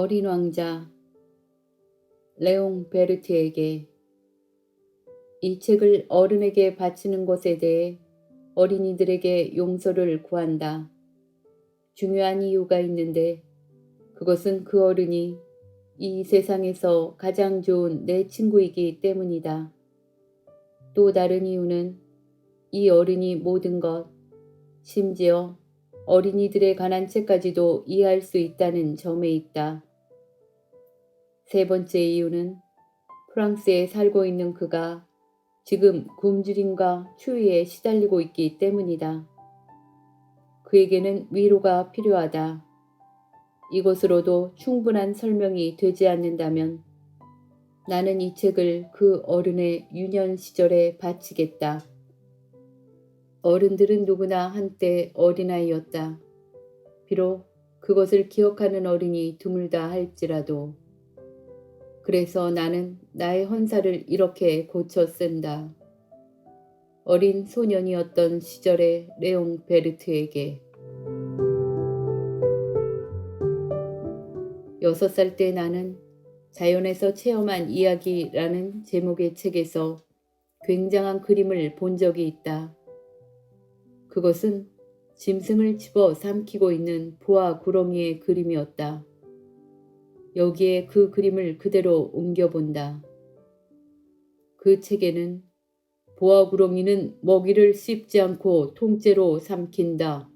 어린 왕자 레옹 베르트에게 이 책을 어른에게 바치는 것에 대해 어린이들에게 용서를 구한다. 중요한 이유가 있는데 그것은 그 어른이 이 세상에서 가장 좋은 내 친구이기 때문이다. 또 다른 이유는 이 어른이 모든 것, 심지어 어린이들에 관한 책까지도 이해할 수 있다는 점에 있다. 세 번째 이유는 프랑스에 살고 있는 그가 지금 굶주림과 추위에 시달리고 있기 때문이다. 그에게는 위로가 필요하다. 이것으로도 충분한 설명이 되지 않는다면 나는 이 책을 그 어른의 유년 시절에 바치겠다. 어른들은 누구나 한때 어린아이였다. 비록 그것을 기억하는 어른이 드물다 할지라도. 그래서 나는 나의 헌사를 이렇게 고쳐 쓴다. 어린 소년이었던 시절의 레옹 베르트에게 6살 때 나는 자연에서 체험한 이야기라는 제목의 책에서 굉장한 그림을 본 적이 있다. 그것은 짐승을 집어 삼키고 있는 보아 구렁이의 그림이었다. 여기에 그 그림을 그대로 옮겨본다. 그 책에는 보아 구렁이는 먹이를 씹지 않고 통째로 삼킨다.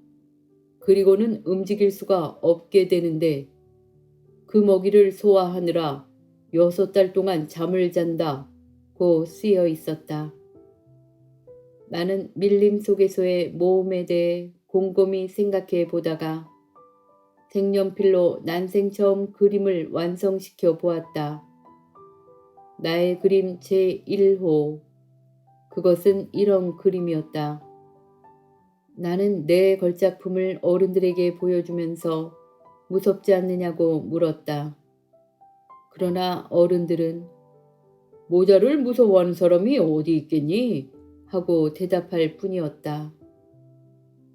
그리고는 움직일 수가 없게 되는데 그 먹이를 소화하느라 6달 동안 잠을 잔다. 고 쓰여 있었다. 나는 밀림 속에서의 모험에 대해 곰곰이 생각해 보다가 색연필로 난생 처음 그림을 완성시켜 보았다. 나의 그림 제1호. 그것은 이런 그림이었다. 나는 내 걸작품을 어른들에게 보여주면서 무섭지 않느냐고 물었다. 그러나 어른들은 모자를 무서워하는 사람이 어디 있겠니? 하고 대답할 뿐이었다.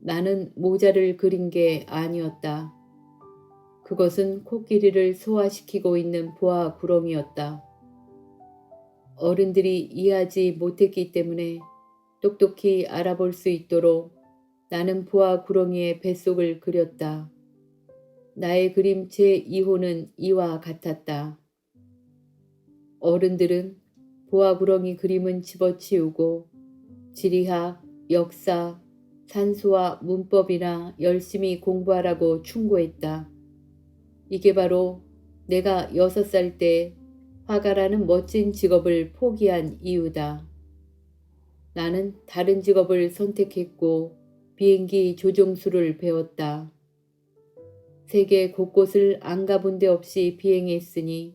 나는 모자를 그린 게 아니었다. 그것은 코끼리를 소화시키고 있는 보아 구렁이었다. 어른들이 이해하지 못했기 때문에 똑똑히 알아볼 수 있도록 나는 보아 구렁이의 뱃속을 그렸다. 나의 그림 제2호는 이와 같았다. 어른들은 보아 구렁이 그림은 집어치우고 지리학, 역사, 산수와 문법이나 열심히 공부하라고 충고했다. 이게 바로 내가 6살 때 화가라는 멋진 직업을 포기한 이유다. 나는 다른 직업을 선택했고 비행기 조종수를 배웠다. 세계 곳곳을 안 가본 데 없이 비행했으니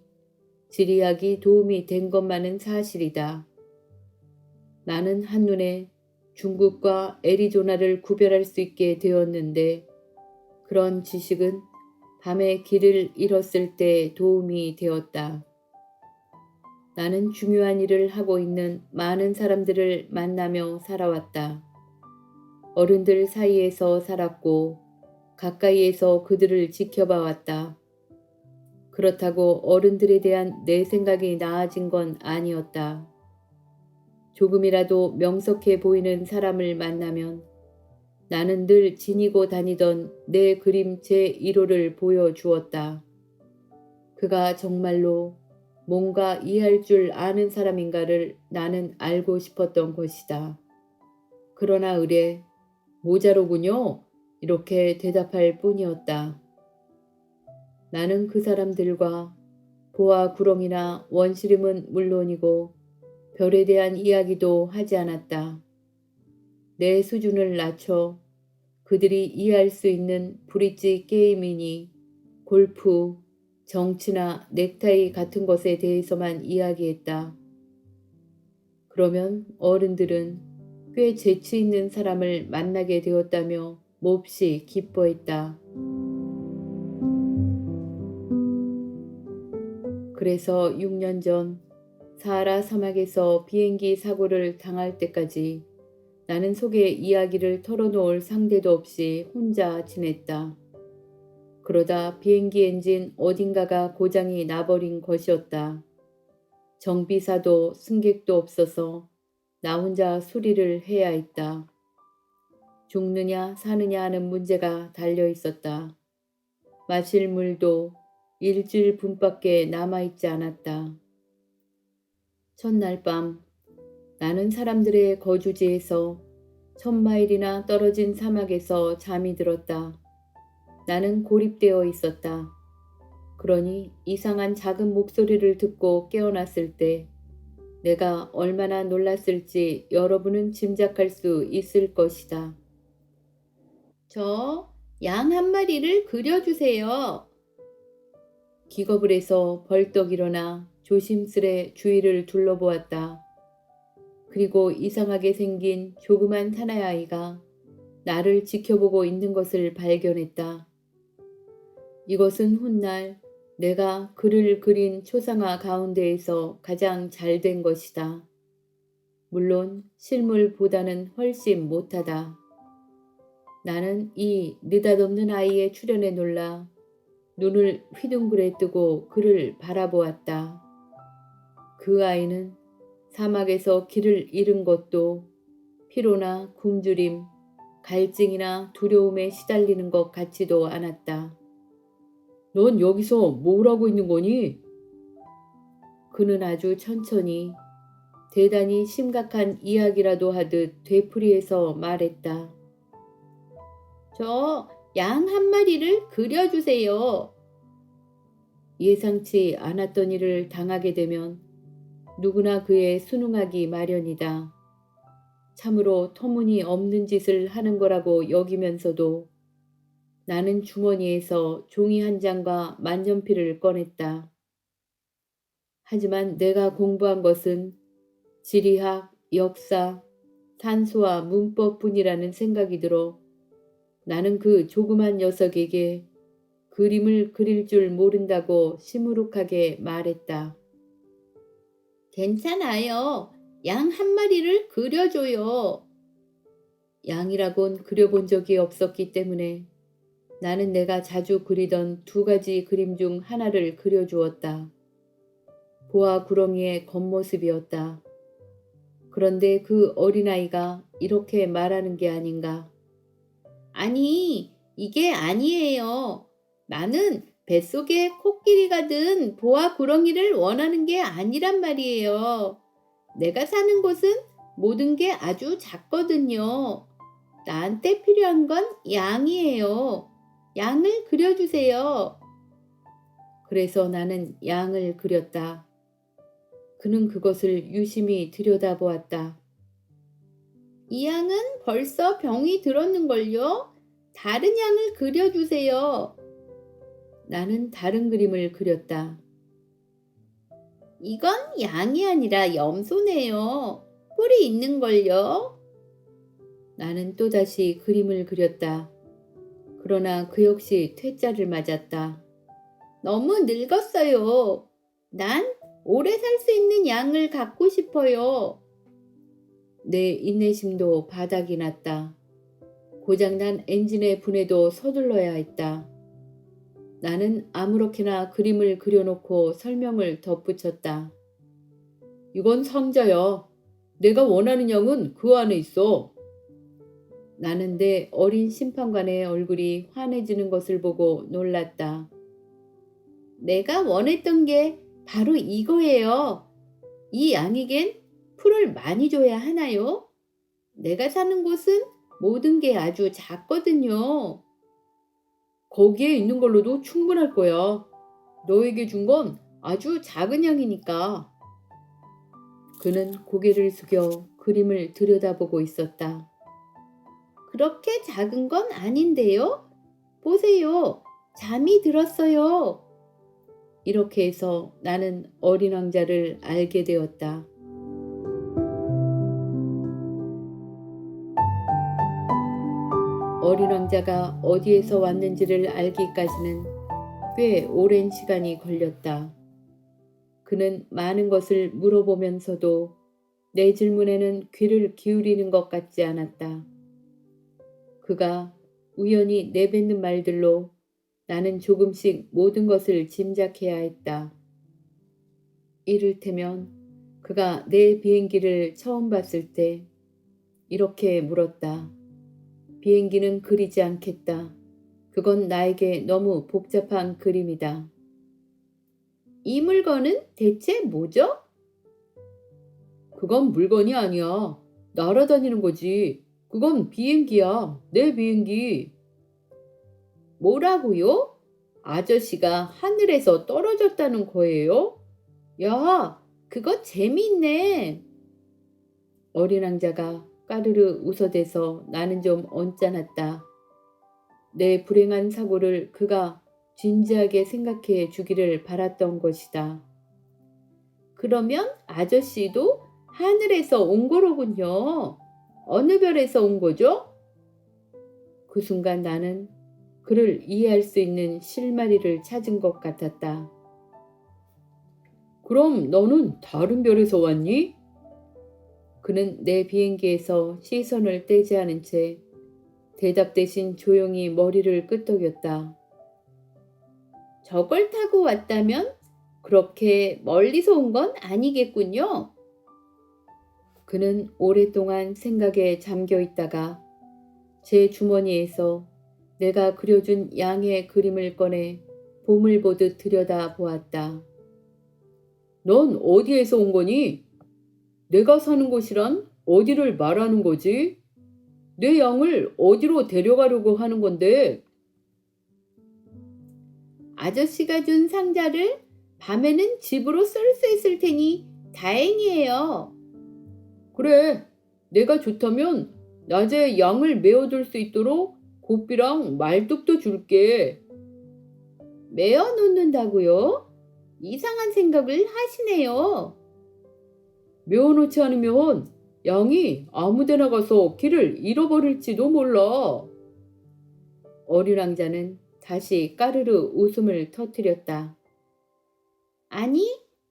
지리학이 도움이 된 것만은 사실이다. 나는 한눈에 중국과 애리조나를 구별할 수 있게 되었는데 그런 지식은 밤에 길을 잃었을 때 도움이 되었다. 나는 중요한 일을 하고 있는 많은 사람들을 만나며 살아왔다. 어른들 사이에서 살았고 가까이에서 그들을 지켜봐왔다. 그렇다고 어른들에 대한 내 생각이 나아진 건 아니었다. 조금이라도 명석해 보이는 사람을 만나면 나는 늘 지니고 다니던 내 그림 제1호를 보여주었다. 그가 정말로 뭔가 이해할 줄 아는 사람인가를 나는 알고 싶었던 것이다. 그러나 의례 모자로군요. 이렇게 대답할 뿐이었다. 나는 그 사람들과 보아 구렁이나 원시림은 물론이고 별에 대한 이야기도 하지 않았다. 내 수준을 낮춰 그들이 이해할 수 있는 브릿지 게임이니 골프, 정치나 넥타이 같은 것에 대해서만 이야기했다. 그러면 어른들은 꽤 재치 있는 사람을 만나게 되었다며 몹시 기뻐했다. 그래서 6년 전 사하라 사막에서 비행기 사고를 당할 때까지 나는 속의 이야기를 털어놓을 상대도 없이 혼자 지냈다. 그러다 비행기 엔진 어딘가가 고장이 나버린 것이었다. 정비사도 승객도 없어서 나 혼자 수리를 해야 했다. 죽느냐 사느냐 하는 문제가 달려 있었다. 마실 물도 일주일 분밖에 남아있지 않았다. 첫날 밤 나는 사람들의 거주지에서 1000마일이나 떨어진 사막에서 잠이 들었다. 나는 고립되어 있었다. 그러니 이상한 작은 목소리를 듣고 깨어났을 때 내가 얼마나 놀랐을지 여러분은 짐작할 수 있을 것이다. 저 양 한 마리를 그려주세요. 기겁을 해서 벌떡 일어나 조심스레 주위를 둘러보았다. 그리고 이상하게 생긴 조그만 사나이아이가 나를 지켜보고 있는 것을 발견했다. 이것은 훗날 내가 글을 그린 초상화 가운데에서 가장 잘된 것이다. 물론 실물보다는 훨씬 못하다. 나는 이 느닷없는 아이의 출현에 놀라 눈을 휘둥그레 뜨고 그를 바라보았다. 그 아이는 사막에서 길을 잃은 것도 피로나 굶주림, 갈증이나 두려움에 시달리는 것 같지도 않았다. 넌 여기서 뭘 하고 있는 거니? 그는 아주 천천히 대단히 심각한 이야기라도 하듯 되풀이해서 말했다. 저 양 한 마리를 그려주세요. 예상치 않았던 일을 당하게 되면 누구나 그에 순응하기 마련이다. 참으로 터무니없는 짓을 하는 거라고 여기면서도 나는 주머니에서 종이 한 장과 만년필을 꺼냈다. 하지만 내가 공부한 것은 지리학, 역사, 산수와 문법뿐이라는 생각이 들어 나는 그 조그만 녀석에게 그림을 그릴 줄 모른다고 시무룩하게 말했다. 괜찮아요. 양 한 마리를 그려줘요. 양이라곤 그려본 적이 없었기 때문에 나는 내가 자주 그리던 2가지 그림 중 하나를 그려주었다. 보아 구렁이의 겉모습이었다. 그런데 그 어린아이가 이렇게 말하는 게 아닌가. 아니, 이게 아니에요. 나는 뱃속에 코끼리가 든 보아 구렁이를 원하는 게 아니란 말이에요. 내가 사는 곳은 모든 게 아주 작거든요. 나한테 필요한 건 양이에요. 양을 그려주세요. 그래서 나는 양을 그렸다. 그는 그것을 유심히 들여다보았다. 이 양은 벌써 병이 들었는걸요? 다른 양을 그려주세요. 나는 다른 그림을 그렸다. 이건 양이 아니라 염소네요. 뿔이 있는걸요? 나는 또다시 그림을 그렸다. 그러나 그 역시 퇴짜를 맞았다. 너무 늙었어요. 난 오래 살 수 있는 양을 갖고 싶어요. 내 인내심도 바닥이 났다. 고장난 엔진의 분해도 서둘러야 했다. 나는 아무렇게나 그림을 그려놓고 설명을 덧붙였다. 이건 상자야. 내가 원하는 양은 그 안에 있어. 나는 내 어린 심판관의 얼굴이 환해지는 것을 보고 놀랐다. 내가 원했던 게 바로 이거예요. 이 양에겐 풀을 많이 줘야 하나요? 내가 사는 곳은 모든 게 아주 작거든요. 거기에 있는 걸로도 충분할 거야. 너에게 준 건 아주 작은 양이니까. 그는 고개를 숙여 그림을 들여다보고 있었다. 그렇게 작은 건 아닌데요? 보세요. 잠이 들었어요. 이렇게 해서 나는 어린 왕자를 알게 되었다. 어린 왕자가 어디에서 왔는지를 알기까지는 꽤 오랜 시간이 걸렸다. 그는 많은 것을 물어보면서도 내 질문에는 귀를 기울이는 것 같지 않았다. 그가 우연히 내뱉는 말들로 나는 조금씩 모든 것을 짐작해야 했다. 이를테면 그가 내 비행기를 처음 봤을 때 이렇게 물었다. 비행기는 그리지 않겠다. 그건 나에게 너무 복잡한 그림이다. 이 물건은 대체 뭐죠? 그건 물건이 아니야. 날아다니는 거지. 그건 비행기야. 내 비행기. 뭐라고요? 아저씨가 하늘에서 떨어졌다는 거예요? 야, 그거 재미있네. 어린 왕자가 까르르 웃어대서 나는 좀 언짢았다. 내 불행한 사고를 그가 진지하게 생각해 주기를 바랐던 것이다. 그러면 아저씨도 하늘에서 온 거로군요. 어느 별에서 온 거죠? 그 순간 나는 그를 이해할 수 있는 실마리를 찾은 것 같았다. 그럼 너는 다른 별에서 왔니? 그는 내 비행기에서 시선을 떼지 않은 채 대답 대신 조용히 머리를 끄덕였다. 저걸 타고 왔다면 그렇게 멀리서 온 건 아니겠군요. 그는 오랫동안 생각에 잠겨 있다가 제 주머니에서 내가 그려준 양의 그림을 꺼내 봄을 보듯 들여다 보았다. 넌 어디에서 온 거니? 내가 사는 곳이란 어디를 말하는 거지? 내 양을 어디로 데려가려고 하는 건데? 아저씨가 준 상자를 밤에는 집으로 쏠 수 있을 테니 다행이에요. 그래, 내가 좋다면 낮에 양을 메어둘 수 있도록 고삐랑 말뚝도 줄게. 메어 놓는다고요? 이상한 생각을 하시네요. 메어놓지 않으면 양이 아무데나 가서 길을 잃어버릴지도 몰라. 어린 왕자는 다시 까르르 웃음을 터뜨렸다. 아니,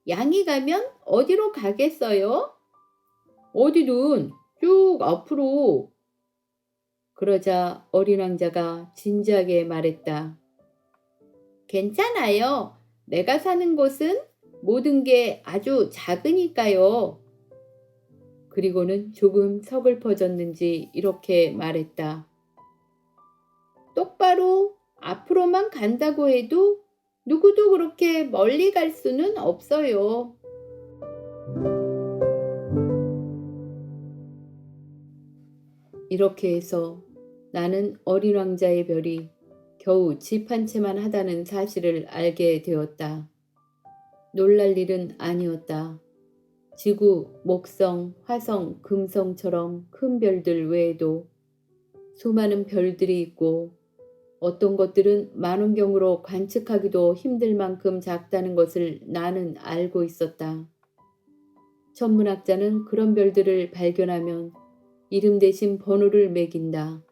양이 가면 어디로 가겠어요? 어디든 쭉 앞으로. 그러자 어린 왕자가 진지하게 말했다. 괜찮아요. 내가 사는 곳은 모든 게 아주 작으니까요. 그리고는 조금 서글퍼졌는지 이렇게 말했다. 똑바로 앞으로만 간다고 해도 누구도 그렇게 멀리 갈 수는 없어요. 이렇게 해서 나는 어린 왕자의 별이 겨우 집 한 채만 하다는 사실을 알게 되었다. 놀랄 일은 아니었다. 지구, 목성, 화성, 금성처럼 큰 별들 외에도 수많은 별들이 있고 어떤 것들은 만원경으로 관측하기도 힘들 만큼 작다는 것을 나는 알고 있었다. 천문학자는 그런 별들을 발견하면 이름 대신 번호를 매긴다.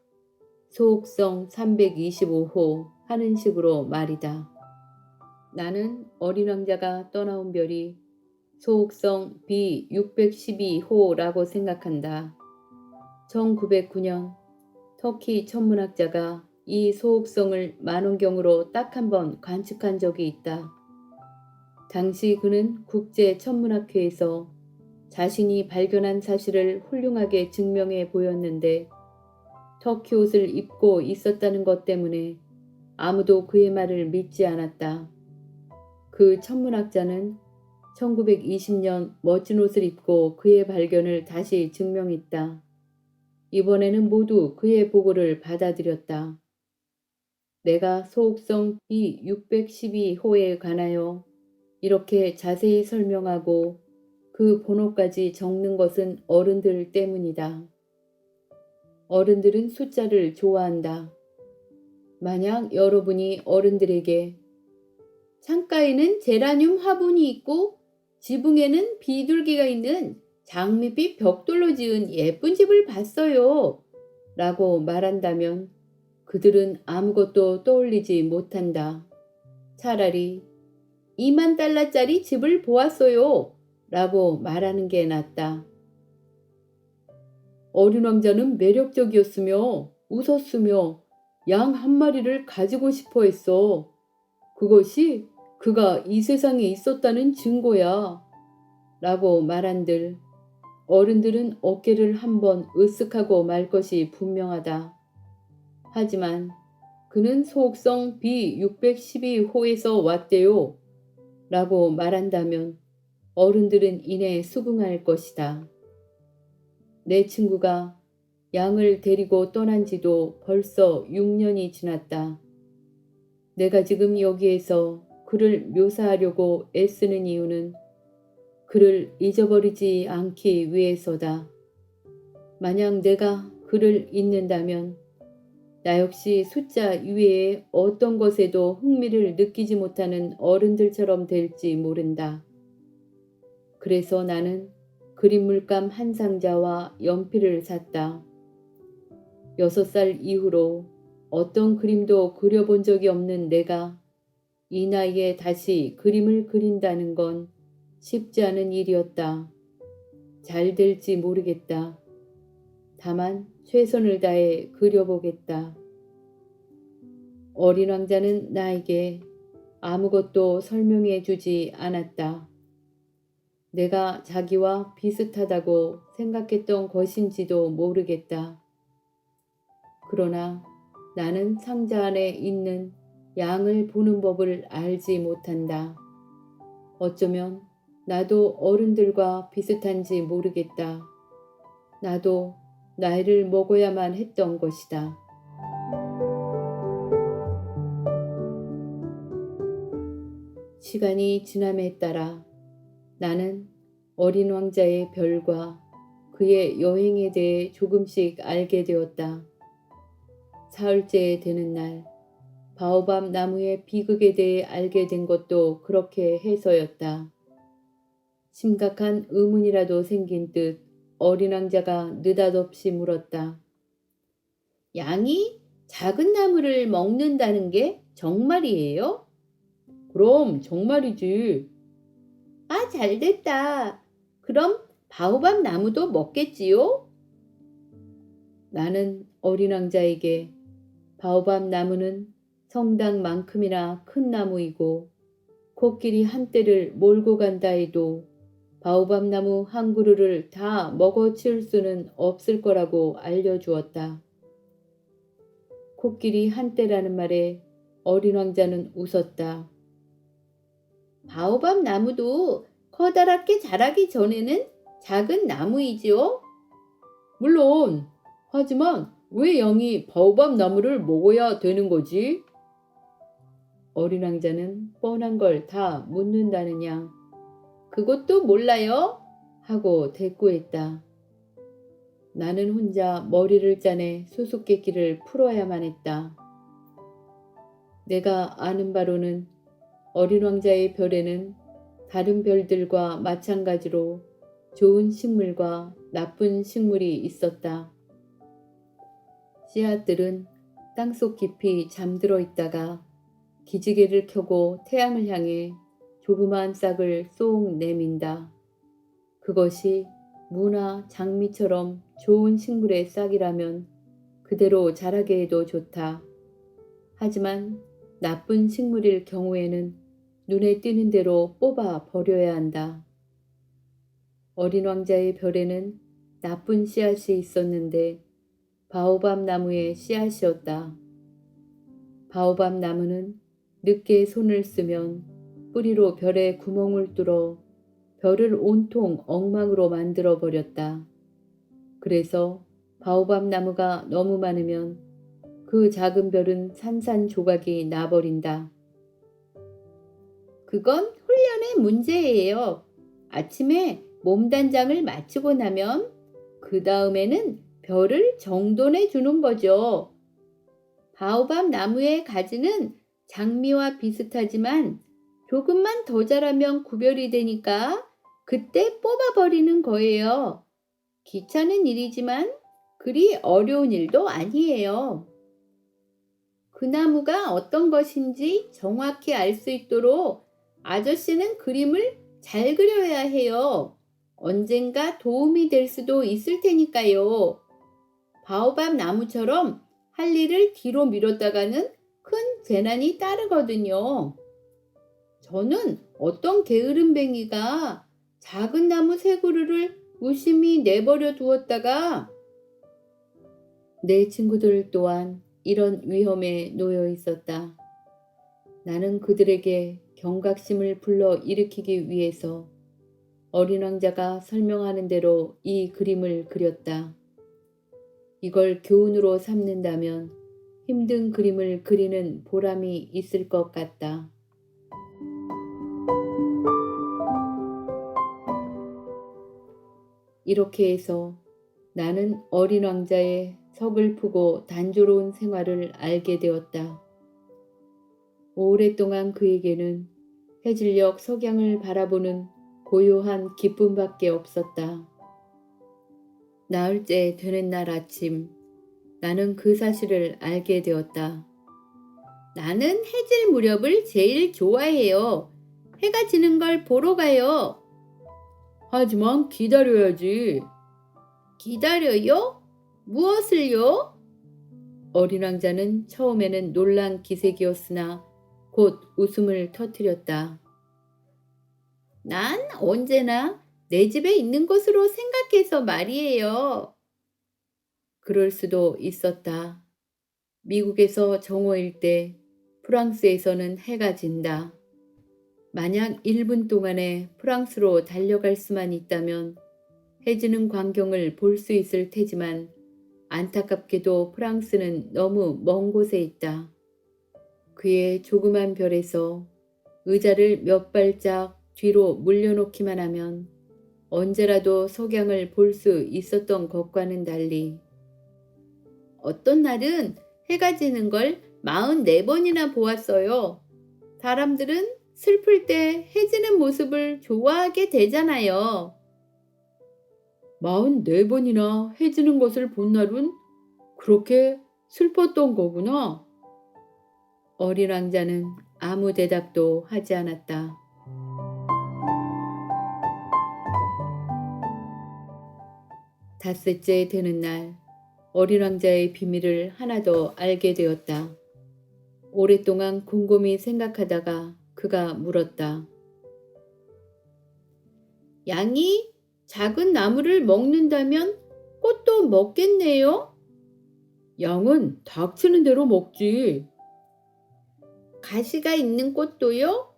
소옥성 325호 하는 식으로 말이다. 나는 어린 왕자가 떠나온 별이 소옥성 B612호라고 생각한다. 1909년 터키 천문학자가 이 소옥성을 만원경으로 딱 한 번 관측한 적이 있다. 당시 그는 국제천문학회에서 자신이 발견한 사실을 훌륭하게 증명해 보였는데 터키 옷을 입고 있었다는 것 때문에 아무도 그의 말을 믿지 않았다. 그 천문학자는 1920년 멋진 옷을 입고 그의 발견을 다시 증명했다. 이번에는 모두 그의 보고를 받아들였다. 내가 소옥성 B612호에 관하여 이렇게 자세히 설명하고 그 번호까지 적는 것은 어른들 때문이다. 어른들은 숫자를 좋아한다. 만약 여러분이 어른들에게 창가에는 제라늄 화분이 있고 지붕에는 비둘기가 있는 장밋빛 벽돌로 지은 예쁜 집을 봤어요. 라고 말한다면 그들은 아무것도 떠올리지 못한다. 차라리 2만 달러짜리 집을 보았어요. 라고 말하는 게 낫다. 어린 왕자는 매력적이었으며 웃었으며 양 한 마리를 가지고 싶어 했어. 그것이 그가 이 세상에 있었다는 증거야. 라고 말한들 어른들은 어깨를 한번 으쓱하고 말 것이 분명하다. 하지만 그는 소옥성 B612호에서 왔대요. 라고 말한다면 어른들은 이내 수긍할 것이다. 내 친구가 양을 데리고 떠난 지도 벌써 6년이 지났다. 내가 지금 여기에서 그를 묘사하려고 애쓰는 이유는 그를 잊어버리지 않기 위해서다. 만약 내가 그를 잊는다면 나 역시 숫자 이외에 어떤 것에도 흥미를 느끼지 못하는 어른들처럼 될지 모른다. 그래서 나는 그림 물감 한 상자와 연필을 샀다. 6살 이후로 어떤 그림도 그려본 적이 없는 내가 이 나이에 다시 그림을 그린다는 건 쉽지 않은 일이었다. 잘 될지 모르겠다. 다만 최선을 다해 그려보겠다. 어린 왕자는 나에게 아무것도 설명해 주지 않았다. 내가 자기와 비슷하다고 생각했던 것인지도 모르겠다. 그러나 나는 상자 안에 있는 양을 보는 법을 알지 못한다. 어쩌면 나도 어른들과 비슷한지 모르겠다. 나도 나이를 먹어야만 했던 것이다. 시간이 지남에 따라 나는 어린 왕자의 별과 그의 여행에 대해 조금씩 알게 되었다. 사흘째 되는 날, 바오밥 나무의 비극에 대해 알게 된 것도 그렇게 해서였다. 심각한 의문이라도 생긴 듯 어린 왕자가 느닷없이 물었다. 양이 작은 나무를 먹는다는 게 정말이에요? 그럼 정말이지. 아, 잘됐다. 그럼 바오밥 나무도 먹겠지요? 나는 어린 왕자에게 바오밥 나무는 성당만큼이나 큰 나무이고 코끼리 한 떼를 몰고 간다 해도 바오밥 나무 한 그루를 다 먹어치울 수는 없을 거라고 알려주었다. 코끼리 한 떼라는 말에 어린 왕자는 웃었다. 바오밥 나무도 커다랗게 자라기 전에는 작은 나무이지요? 물론, 하지만 왜 양이 바오밥 나무를 먹어야 되는 거지? 어린 왕자는 뻔한 걸 다 묻는다는 양. 그것도 몰라요? 하고 대꾸했다. 나는 혼자 머리를 짜내 수수께끼를 풀어야만 했다. 내가 아는 바로는 어린 왕자의 별에는 다른 별들과 마찬가지로 좋은 식물과 나쁜 식물이 있었다. 씨앗들은 땅속 깊이 잠들어 있다가 기지개를 켜고 태양을 향해 조그마한 싹을 쏙 내민다. 그것이 무나 장미처럼 좋은 식물의 싹이라면 그대로 자라게 해도 좋다. 하지만 나쁜 식물일 경우에는 눈에 띄는 대로 뽑아 버려야 한다. 어린 왕자의 별에는 나쁜 씨앗이 있었는데 바오밥 나무의 씨앗이었다. 바오밥 나무는 늦게 손을 쓰면 뿌리로 별에 구멍을 뚫어 별을 온통 엉망으로 만들어 버렸다. 그래서 바오밥 나무가 너무 많으면 그 작은 별은 산산조각이 나버린다. 그건 훈련의 문제예요. 아침에 몸단장을 마치고 나면 그 다음에는 별을 정돈해 주는 거죠. 바오밥 나무의 가지는 장미와 비슷하지만 조금만 더 자라면 구별이 되니까 그때 뽑아버리는 거예요. 귀찮은 일이지만 그리 어려운 일도 아니에요. 그 나무가 어떤 것인지 정확히 알 수 있도록 아저씨는 그림을 잘 그려야 해요. 언젠가 도움이 될 수도 있을 테니까요. 바오밥 나무처럼 할 일을 뒤로 미뤘다가는 큰 재난이 따르거든요. 저는 어떤 게으름뱅이가 작은 나무 새 그루를 무심히 내버려 두었다가 내 친구들 또한 이런 위험에 놓여 있었다. 나는 그들에게 경각심을 불러 일으키기 위해서 어린 왕자가 설명하는 대로 이 그림을 그렸다. 이걸 교훈으로 삼는다면 힘든 그림을 그리는 보람이 있을 것 같다. 이렇게 해서 나는 어린 왕자의 서글프고 단조로운 생활을 알게 되었다. 오랫동안 그에게는 해질녘 석양을 바라보는 고요한 기쁨밖에 없었다. 나흘째 되는 날 아침, 나는 그 사실을 알게 되었다. 나는 해질 무렵을 제일 좋아해요. 해가 지는 걸 보러 가요. 하지만 기다려야지. 기다려요? 무엇을요? 어린 왕자는 처음에는 놀란 기색이었으나 곧 웃음을 터뜨렸다. 난 언제나 내 집에 있는 것으로 생각해서 말이에요. 그럴 수도 있었다. 미국에서 정오일 때 프랑스에서는 해가 진다. 만약 1분 동안에 프랑스로 달려갈 수만 있다면 해지는 광경을 볼 수 있을 테지만 안타깝게도 프랑스는 너무 먼 곳에 있다. 그의 조그만 별에서 의자를 몇 발짝 뒤로 물려놓기만 하면 언제라도 석양을 볼 수 있었던 것과는 달리 어떤 날은 해가 지는 걸 44번이나 보았어요. 사람들은 슬플 때 해지는 모습을 좋아하게 되잖아요. 44번이나 해지는 것을 본 날은 그렇게 슬펐던 거구나. 어린 왕자는 아무 대답도 하지 않았다. 닷새째 되는 날, 어린 왕자의 비밀을 하나 더 알게 되었다. 오랫동안 곰곰이 생각하다가 그가 물었다. 양이 작은 나무를 먹는다면 꽃도 먹겠네요? 양은 닥치는 대로 먹지. 가시가 있는 꽃도요?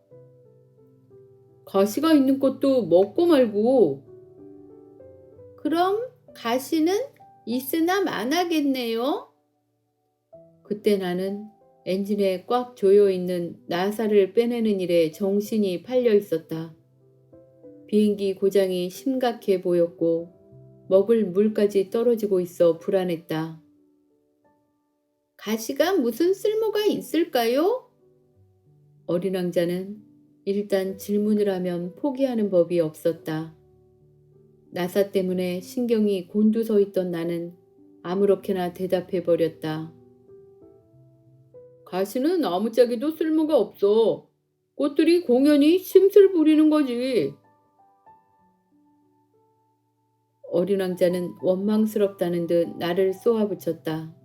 가시가 있는 꽃도 먹고 말고. 그럼 가시는 있으나 마나겠네요? 그때 나는 엔진에 꽉 조여있는 나사를 빼내는 일에 정신이 팔려 있었다. 비행기 고장이 심각해 보였고 먹을 물까지 떨어지고 있어 불안했다. 가시가 무슨 쓸모가 있을까요? 어린 왕자는 일단 질문을 하면 포기하는 법이 없었다. 나사 때문에 신경이 곤두서 있던 나는 아무렇게나 대답해 버렸다. 가시는 아무짝에도 쓸모가 없어. 꽃들이 공연히 심술 부리는 거지. 어린 왕자는 원망스럽다는 듯 나를 쏘아붙였다.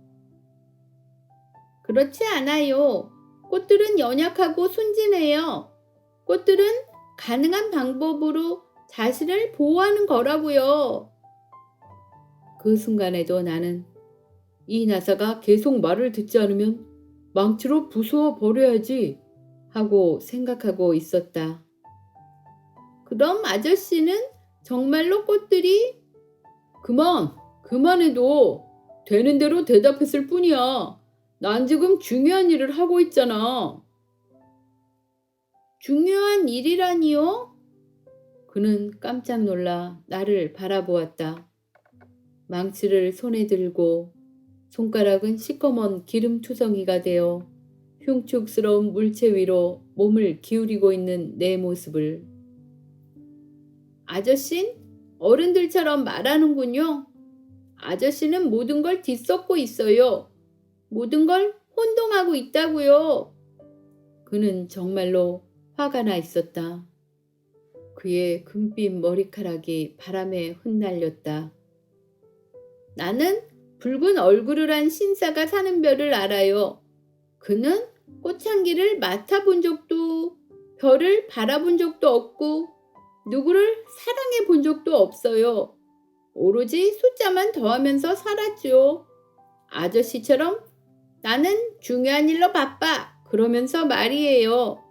그렇지 않아요. 꽃들은 연약하고 순진해요. 꽃들은 가능한 방법으로 자신을 보호하는 거라고요. 그 순간에도 나는 이 나사가 계속 말을 듣지 않으면 망치로 부수어 버려야지 하고 생각하고 있었다. 그럼 아저씨는 정말로 꽃들이 그만해도 되는 대로 대답했을 뿐이야. 난 지금 중요한 일을 하고 있잖아. 중요한 일이라니요? 그는 깜짝 놀라 나를 바라보았다. 망치를 손에 들고 손가락은 시커먼 기름투성이가 되어 흉측스러운 물체 위로 몸을 기울이고 있는 내 모습을. 아저씨는 어른들처럼 말하는군요. 아저씨는 모든 걸 뒤섞고 있어요. 모든 걸 혼동하고 있다고요. 그는 정말로 화가 나 있었다. 그의 금빛 머리카락이 바람에 흩날렸다. 나는 붉은 얼굴을 한 신사가 사는 별을 알아요. 그는 꽃향기를 맡아본 적도, 별을 바라본 적도 없고, 누구를 사랑해 본 적도 없어요. 오로지 숫자만 더하면서 살았죠. 아저씨처럼 나는 중요한 일로 바빠. 그러면서 말이에요.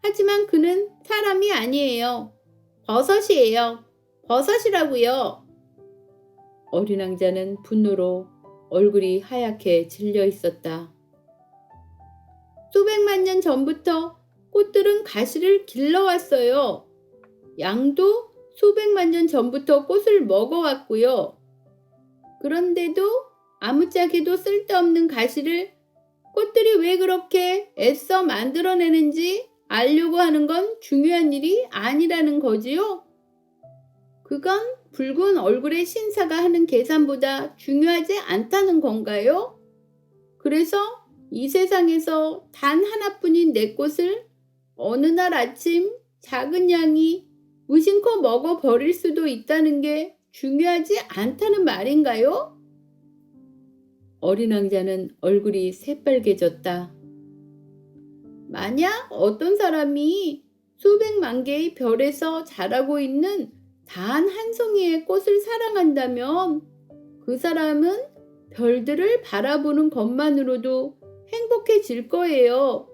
하지만 그는 사람이 아니에요. 버섯이에요. 버섯이라고요. 어린 왕자는 분노로 얼굴이 하얗게 질려 있었다. 수백만 년 전부터 꽃들은 가시를 길러왔어요. 양도 수백만 년 전부터 꽃을 먹어왔고요. 그런데도 아무짝에도 쓸데없는 가시를 꽃들이 왜 그렇게 애써 만들어내는지 알려고 하는 건 중요한 일이 아니라는 거지요. 그건 붉은 얼굴의 신사가 하는 계산보다 중요하지 않다는 건가요? 그래서 이 세상에서 단 하나뿐인 내 꽃을 어느 날 아침 작은 양이 무심코 먹어버릴 수도 있다는 게 중요하지 않다는 말인가요? 어린 왕자는 얼굴이 새빨개졌다. 만약 어떤 사람이 수백만 개의 별에서 자라고 있는 단 한 송이의 꽃을 사랑한다면 그 사람은 별들을 바라보는 것만으로도 행복해질 거예요.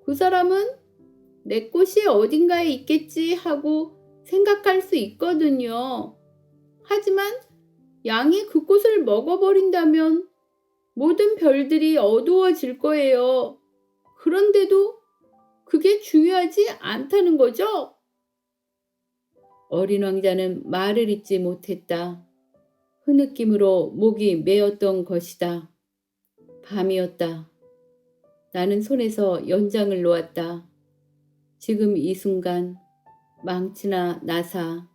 그 사람은 내 꽃이 어딘가에 있겠지 하고 생각할 수 있거든요. 하지만 양이 그 꽃을 먹어버린다면 모든 별들이 어두워질 거예요. 그런데도 그게 중요하지 않다는 거죠? 어린 왕자는 말을 잇지 못했다. 흐느낌으로 목이 메었던 것이다. 밤이었다. 나는 손에서 연장을 놓았다. 지금 이 순간 망치나 나사,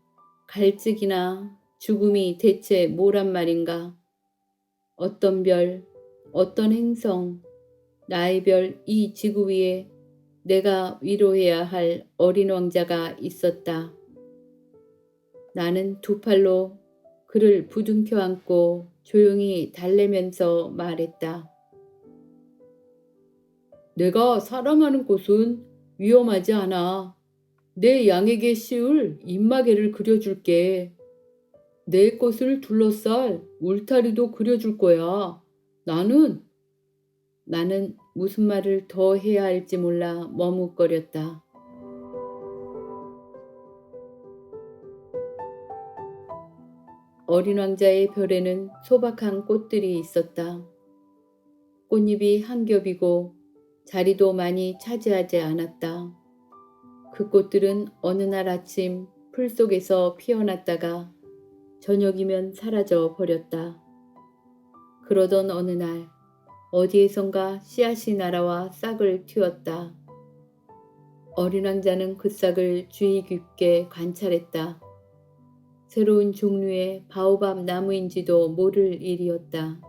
갈증이나 죽음이 대체 뭐란 말인가? 어떤 별, 어떤 행성, 나의 별 이 지구 위에 내가 위로해야 할 어린 왕자가 있었다. 나는 두 팔로 그를 부둥켜 안고 조용히 달래면서 말했다. 내가 사랑하는 꽃은 위험하지 않아. 내 양에게 씌울 입마개를 그려줄게. 내 꽃을 둘러쌀 울타리도 그려줄 거야. 나는 무슨 말을 더 해야 할지 몰라 머뭇거렸다. 어린 왕자의 별에는 소박한 꽃들이 있었다. 꽃잎이 한 겹이고 자리도 많이 차지하지 않았다. 그 꽃들은 어느 날 아침 풀 속에서 피어났다가 저녁이면 사라져 버렸다. 그러던 어느 날 어디에선가 씨앗이 날아와 싹을 틔웠다. 어린 왕자는 그 싹을 주의 깊게 관찰했다. 새로운 종류의 바오밥 나무인지도 모를 일이었다.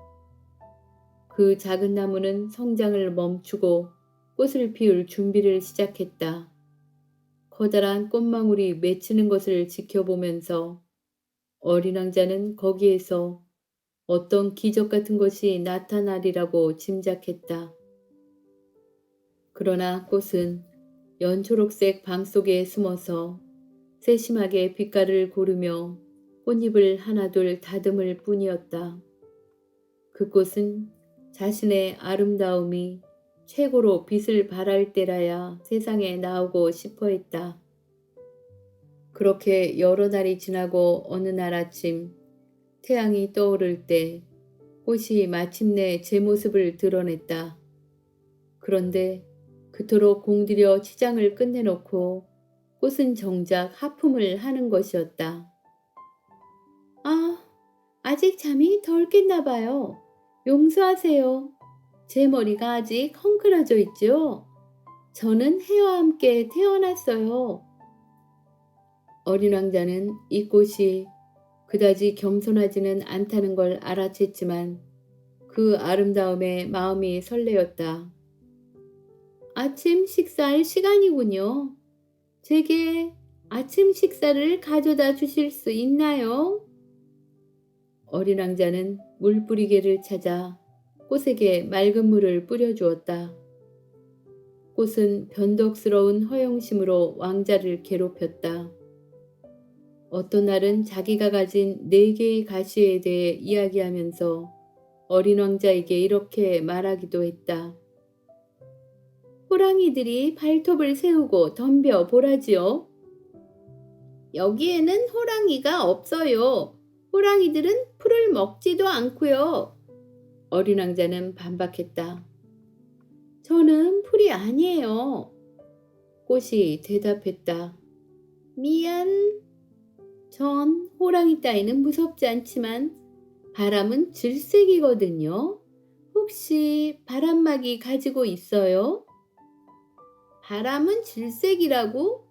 그 작은 나무는 성장을 멈추고 꽃을 피울 준비를 시작했다. 커다란 꽃망울이 맺히는 것을 지켜보면서 어린 왕자는 거기에서 어떤 기적 같은 것이 나타나리라고 짐작했다. 그러나 꽃은 연초록색 방 속에 숨어서 세심하게 빛깔을 고르며 꽃잎을 하나둘 다듬을 뿐이었다. 그 꽃은 자신의 아름다움이 최고로 빛을 발할 때라야 세상에 나오고 싶어 했다. 그렇게 여러 날이 지나고 어느 날 아침 태양이 떠오를 때 꽃이 마침내 제 모습을 드러냈다. 그런데 그토록 공들여 치장을 끝내놓고 꽃은 정작 하품을 하는 것이었다. 아, 아직 잠이 덜 깼나 봐요. 용서하세요. 제 머리가 아직 헝클어져 있죠? 저는 해와 함께 태어났어요. 어린 왕자는 이 꽃이 그다지 겸손하지는 않다는 걸 알아챘지만 그 아름다움에 마음이 설레었다. 아침 식사할 시간이군요. 제게 아침 식사를 가져다 주실 수 있나요? 어린 왕자는 물 뿌리개를 찾아 꽃에게 맑은 물을 뿌려주었다. 꽃은 변덕스러운 허영심으로 왕자를 괴롭혔다. 어떤 날은 자기가 가진 4개의 가시에 대해 이야기하면서 어린 왕자에게 이렇게 말하기도 했다. 호랑이들이 발톱을 세우고 덤벼 보라지요. 여기에는 호랑이가 없어요. 호랑이들은 풀을 먹지도 않고요. 어린 왕자는 반박했다. 저는 풀이 아니에요. 꽃이 대답했다. 미안. 전 호랑이 따위는 무섭지 않지만 바람은 질색이거든요. 혹시 바람막이 가지고 있어요? 바람은 질색이라고?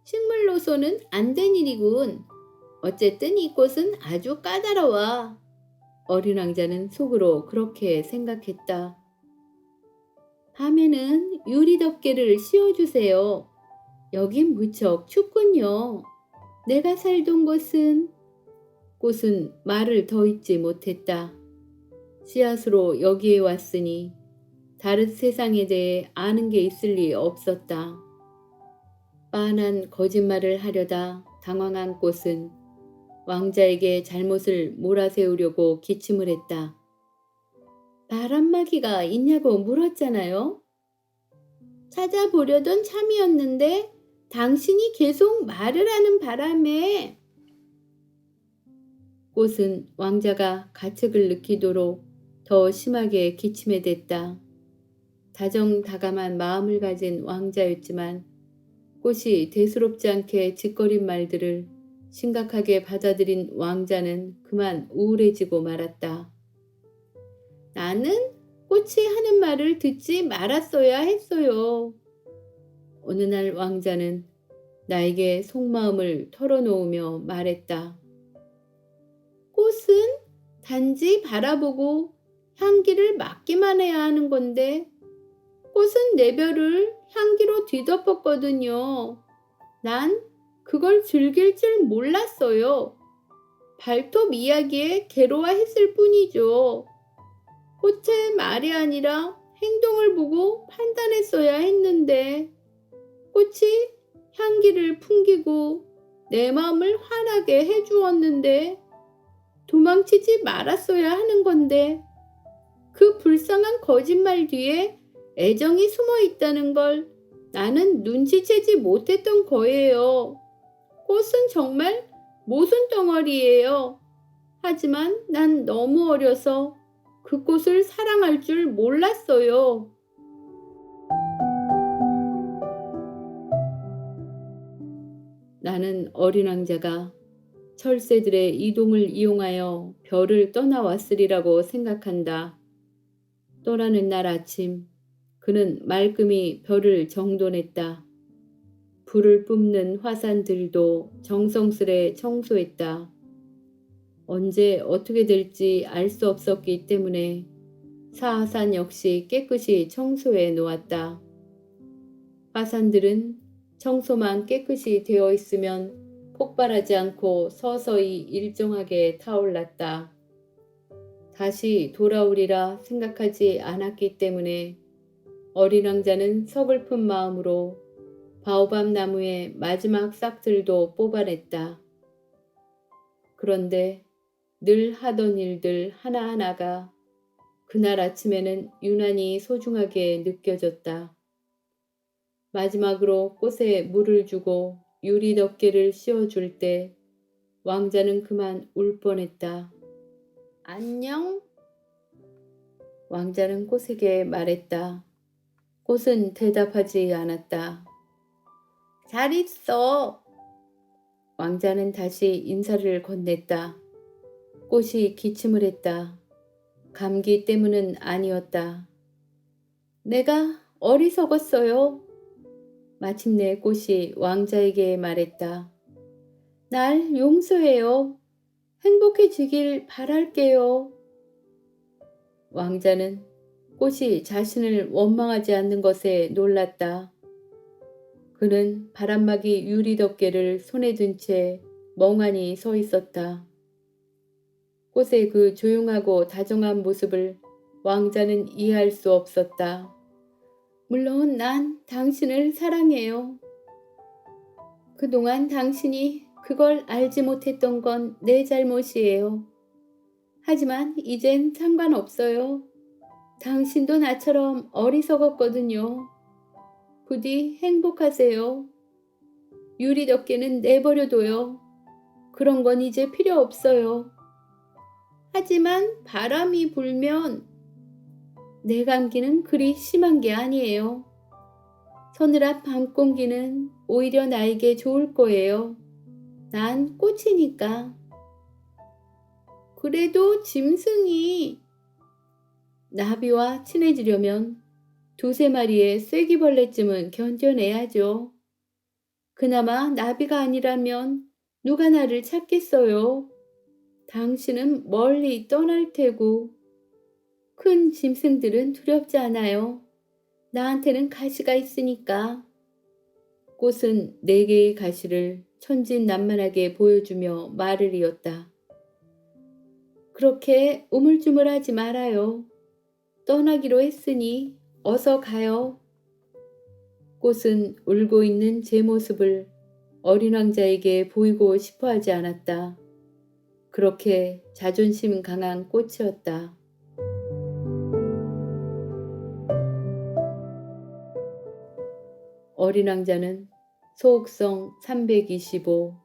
식물로서는 안 된 일이군. 어쨌든 이 꽃은 아주 까다로워. 어린 왕자는 속으로 그렇게 생각했다. 밤에는 유리 덮개를 씌워주세요. 여긴 무척 춥군요. 내가 살던 곳은 꽃은 말을 더 잇지 못했다. 씨앗으로 여기에 왔으니 다른 세상에 대해 아는 게 있을 리 없었다. 빤한 거짓말을 하려다 당황한 꽃은 왕자에게 잘못을 몰아세우려고 기침을 했다. 바람막이가 있냐고 물었잖아요. 찾아보려던 참이었는데 당신이 계속 말을 하는 바람에. 꽃은 왕자가 가책을 느끼도록 더 심하게 기침에 댔다. 다정다감한 마음을 가진 왕자였지만 꽃이 대수롭지 않게 짓거린 말들을 심각하게 받아들인 왕자는 그만 우울해지고 말았다. 나는 꽃이 하는 말을 듣지 말았어야 했어요. 어느 날 왕자는 나에게 속마음을 털어놓으며 말했다. 꽃은 단지 바라보고 향기를 맡기만 해야 하는 건데 꽃은 내 별을 향기로 뒤덮었거든요. 난 그걸 즐길 줄 몰랐어요. 발톱 이야기에 괴로워했을 뿐이죠. 꽃의 말이 아니라 행동을 보고 판단했어야 했는데 꽃이 향기를 풍기고 내 마음을 환하게 해주었는데 도망치지 말았어야 하는 건데 그 불쌍한 거짓말 뒤에 애정이 숨어 있다는 걸 나는 눈치채지 못했던 거예요. 꽃은 정말 모순 덩어리예요. 하지만 난 너무 어려서 그 꽃을 사랑할 줄 몰랐어요. 나는 어린 왕자가 철새들의 이동을 이용하여 별을 떠나왔으리라고 생각한다. 떠나는 날 아침 그는 말끔히 별을 정돈했다. 불을 뿜는 화산들도 정성스레 청소했다. 언제 어떻게 될지 알 수 없었기 때문에 사하산 역시 깨끗이 청소해 놓았다. 화산들은 청소만 깨끗이 되어 있으면 폭발하지 않고 서서히 일정하게 타올랐다. 다시 돌아오리라 생각하지 않았기 때문에 어린 왕자는 서글픈 마음으로 바오밥 나무의 마지막 싹들도 뽑아냈다. 그런데 늘 하던 일들 하나하나가 그날 아침에는 유난히 소중하게 느껴졌다. 마지막으로 꽃에 물을 주고 유리 덮개를 씌워줄 때 왕자는 그만 울 뻔했다. 안녕? 왕자는 꽃에게 말했다. 꽃은 대답하지 않았다. 잘 있어. 왕자는 다시 인사를 건넸다. 꽃이 기침을 했다. 감기 때문은 아니었다. 내가 어리석었어요. 마침내 꽃이 왕자에게 말했다. 날 용서해요. 행복해지길 바랄게요. 왕자는 꽃이 자신을 원망하지 않는 것에 놀랐다. 그는 바람막이 유리 덮개를 손에 든 채 멍하니 서 있었다. 꽃의 그 조용하고 다정한 모습을 왕자는 이해할 수 없었다. 물론 난 당신을 사랑해요. 그동안 당신이 그걸 알지 못했던 건 내 잘못이에요. 하지만 이젠 상관없어요. 당신도 나처럼 어리석었거든요. 부디 행복하세요. 유리 덮개는 내버려둬요. 그런 건 이제 필요 없어요. 하지만 바람이 불면 내 감기는 그리 심한 게 아니에요. 서늘한 밤 공기는 오히려 나에게 좋을 거예요. 난 꽃이니까. 그래도 짐승이 나비와 친해지려면 두세 마리의 쐐기벌레쯤은 견뎌내야죠. 그나마 나비가 아니라면 누가 나를 찾겠어요. 당신은 멀리 떠날 테고 큰 짐승들은 두렵지 않아요. 나한테는 가시가 있으니까. 꽃은 4개의 가시를 천진난만하게 보여주며 말을 이었다. 그렇게 우물쭈물하지 말아요. 떠나기로 했으니 어서 가요. 꽃은 울고 있는 제 모습을 어린 왕자에게 보이고 싶어 하지 않았다. 그렇게 자존심 강한 꽃이었다. 어린 왕자는 소옥성 325,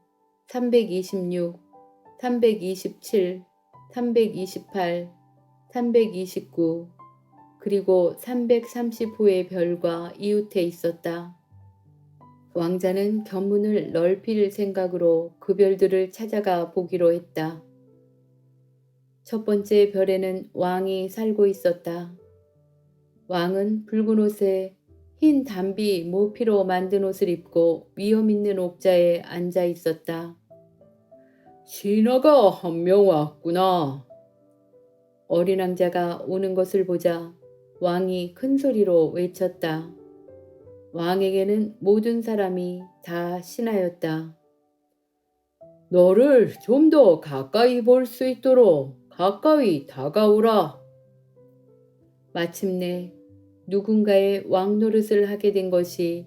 326, 327, 328, 329, 그리고 330호의 별과 이웃해 있었다. 왕자는 견문을 넓힐 생각으로 그 별들을 찾아가 보기로 했다. 첫 번째 별에는 왕이 살고 있었다. 왕은 붉은 옷에 흰 담비 모피로 만든 옷을 입고 위험 있는 옥자에 앉아 있었다. 신하가 한 명 왔구나. 어린 왕자가 오는 것을 보자 왕이 큰 소리로 외쳤다. 왕에게는 모든 사람이 다 신하였다. 너를 좀 더 가까이 볼 수 있도록 가까이 다가오라. 마침내 누군가의 왕 노릇을 하게 된 것이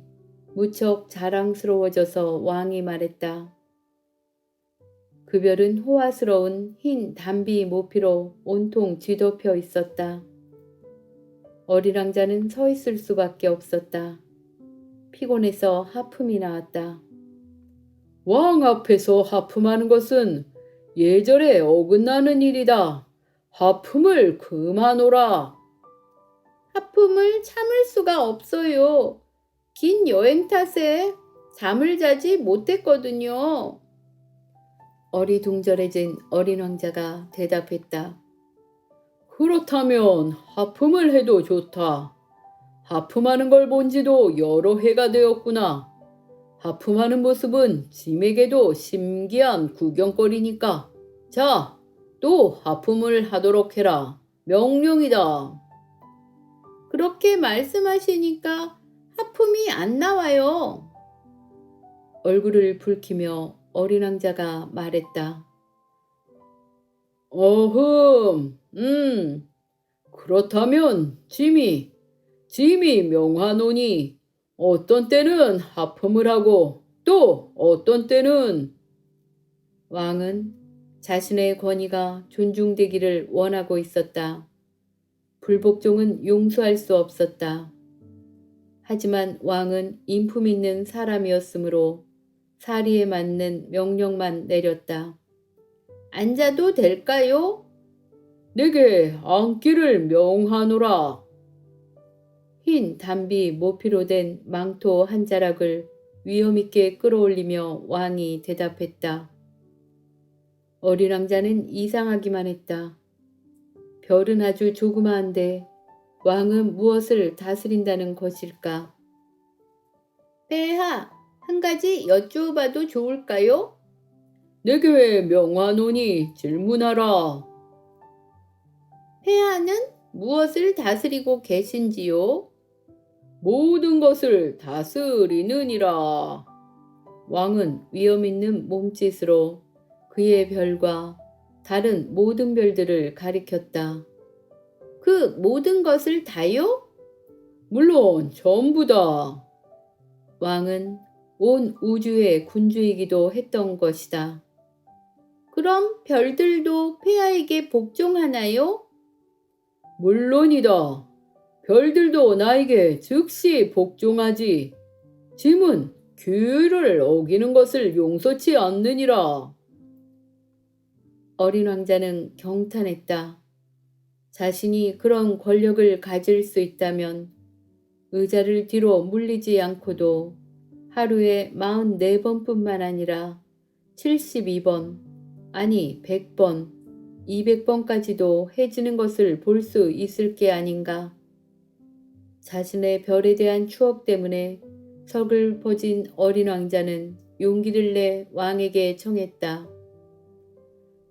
무척 자랑스러워져서 왕이 말했다. 그 별은 호화스러운 흰 담비 모피로 온통 뒤덮여 있었다. 어린 왕자는 서 있을 수밖에 없었다. 피곤해서 하품이 나왔다. 왕 앞에서 하품하는 것은 예절에 어긋나는 일이다. 하품을 그만오라. 하품을 참을 수가 없어요. 긴 여행 탓에 잠을 자지 못했거든요. 어리둥절해진 어린 왕자가 대답했다. 그렇다면 하품을 해도 좋다. 하품하는 걸 본 지도 여러 해가 되었구나. 하품하는 모습은 짐에게도 신기한 구경거리니까. 자, 또 하품을 하도록 해라. 명령이다. 그렇게 말씀하시니까 하품이 안 나와요. 얼굴을 붉히며 어린 왕자가 말했다. 어흠, 그렇다면 짐이 명하노니 어떤 때는 하품을 하고 또 어떤 때는. 왕은 자신의 권위가 존중되기를 원하고 있었다. 불복종은 용서할 수 없었다. 하지만 왕은 인품 있는 사람이었으므로 사리에 맞는 명령만 내렸다. 앉아도 될까요? 내게 앉기를 명하노라. 흰 담비 모피로 된 망토 한 자락을 위험있게 끌어올리며 왕이 대답했다. 어린 왕자는 이상하기만 했다. 별은 아주 조그마한데 왕은 무엇을 다스린다는 것일까? 폐하, 한 가지 여쭈어봐도 좋을까요? 내게 왜 명하노니 질문하라. 폐하는 무엇을 다스리고 계신지요? 모든 것을 다스리느니라. 왕은 위험 있는 몸짓으로 그의 별과 다른 모든 별들을 가리켰다. 그 모든 것을 다요? 물론 전부다. 왕은 온 우주의 군주이기도 했던 것이다. 그럼 별들도 폐하에게 복종하나요? 물론이다. 별들도 나에게 즉시 복종하지. 짐은 규율을 어기는 것을 용서치 않느니라. 어린 왕자는 경탄했다. 자신이 그런 권력을 가질 수 있다면 의자를 뒤로 물리지 않고도 하루에 44번뿐만 아니라 72번, 아니 100번, 200번까지도 해지는 것을 볼 수 있을 게 아닌가. 자신의 별에 대한 추억 때문에 서글퍼진 어린 왕자는 용기를 내 왕에게 청했다.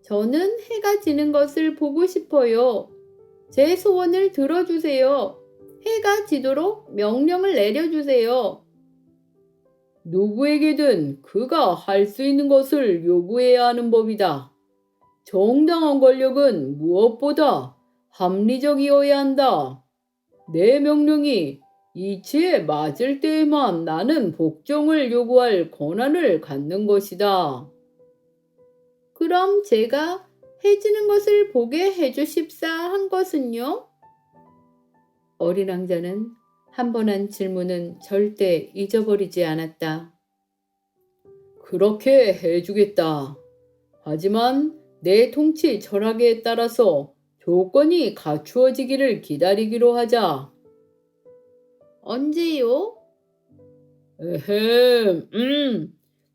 저는 해가 지는 것을 보고 싶어요. 제 소원을 들어주세요. 해가 지도록 명령을 내려주세요. 누구에게든 그가 할 수 있는 것을 요구해야 하는 법이다. 정당한 권력은 무엇보다 합리적이어야 한다. 내 명령이 이치에 맞을 때에만 나는 복종을 요구할 권한을 갖는 것이다. 그럼 제가 해지는 것을 보게 해주십사 한 것은요? 어린 왕자는 한 번 한 질문은 절대 잊어버리지 않았다. 그렇게 해주겠다. 하지만 내 통치 철학에 따라서 조건이 갖추어지기를 기다리기로 하자. 언제요?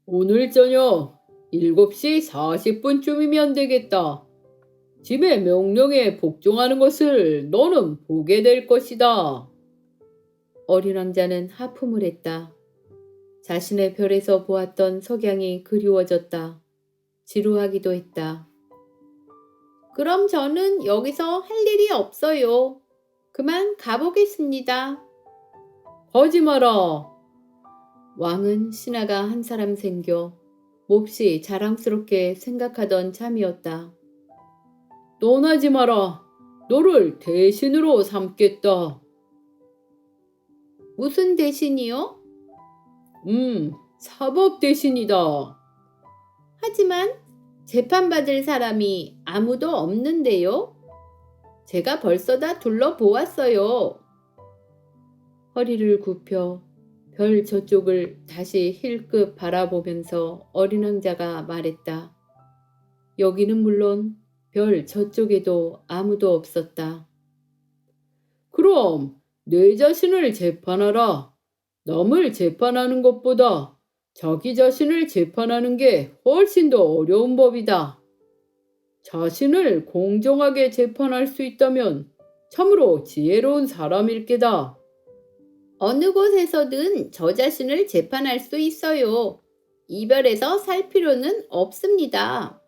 오늘 저녁 7시 40분쯤이면 되겠다. 짐의 명령에 복종하는 것을 너는 보게 될 것이다. 어린 왕자는 하품을 했다. 자신의 별에서 보았던 석양이 그리워졌다. 지루하기도 했다. 그럼 저는 여기서 할 일이 없어요. 그만 가보겠습니다. 거지 마라. 왕은 신하가 한 사람 생겨 몹시 자랑스럽게 생각하던 참이었다. 떠나지 마라. 너를 대신으로 삼겠다. 무슨 대신이요? 사법 대신이다. 하지만 재판받을 사람이 아무도 없는데요. 제가 벌써 다 둘러보았어요. 허리를 굽혀 별 저쪽을 다시 힐끗 바라보면서 어린 왕자가 말했다. 여기는 물론 별 저쪽에도 아무도 없었다. 그럼 내 자신을 재판하라. 남을 재판하는 것보다 자기 자신을 재판하는 게 훨씬 더 어려운 법이다. 자신을 공정하게 재판할 수 있다면 참으로 지혜로운 사람일 게다. 어느 곳에서든 저 자신을 재판할 수 있어요. 이별에서 살 필요는 없습니다.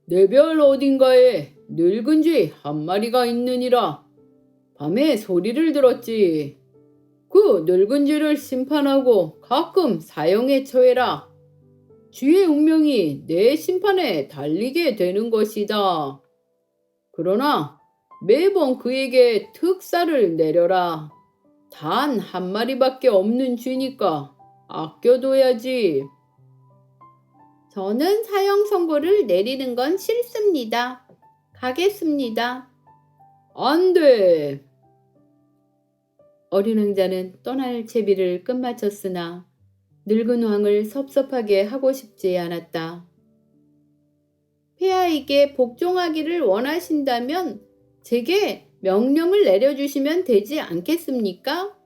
내 별 어딘가에 늙은 쥐 한 마리가 있느니라. 밤에 소리를 들었지. 그 늙은 쥐를 심판하고 가끔 사형에 처해라. 쥐의 운명이 내 심판에 달리게 되는 것이다. 그러나 매번 그에게 특사를 내려라. 단 한 마리밖에 없는 쥐니까 아껴둬야지. 저는 사형 선고를 내리는 건 싫습니다. 가겠습니다. 안 돼. 어린 왕자는 떠날 채비를 끝마쳤으나 늙은 왕을 섭섭하게 하고 싶지 않았다. 폐하에게 복종하기를 원하신다면 제게 명령을 내려주시면 되지 않겠습니까?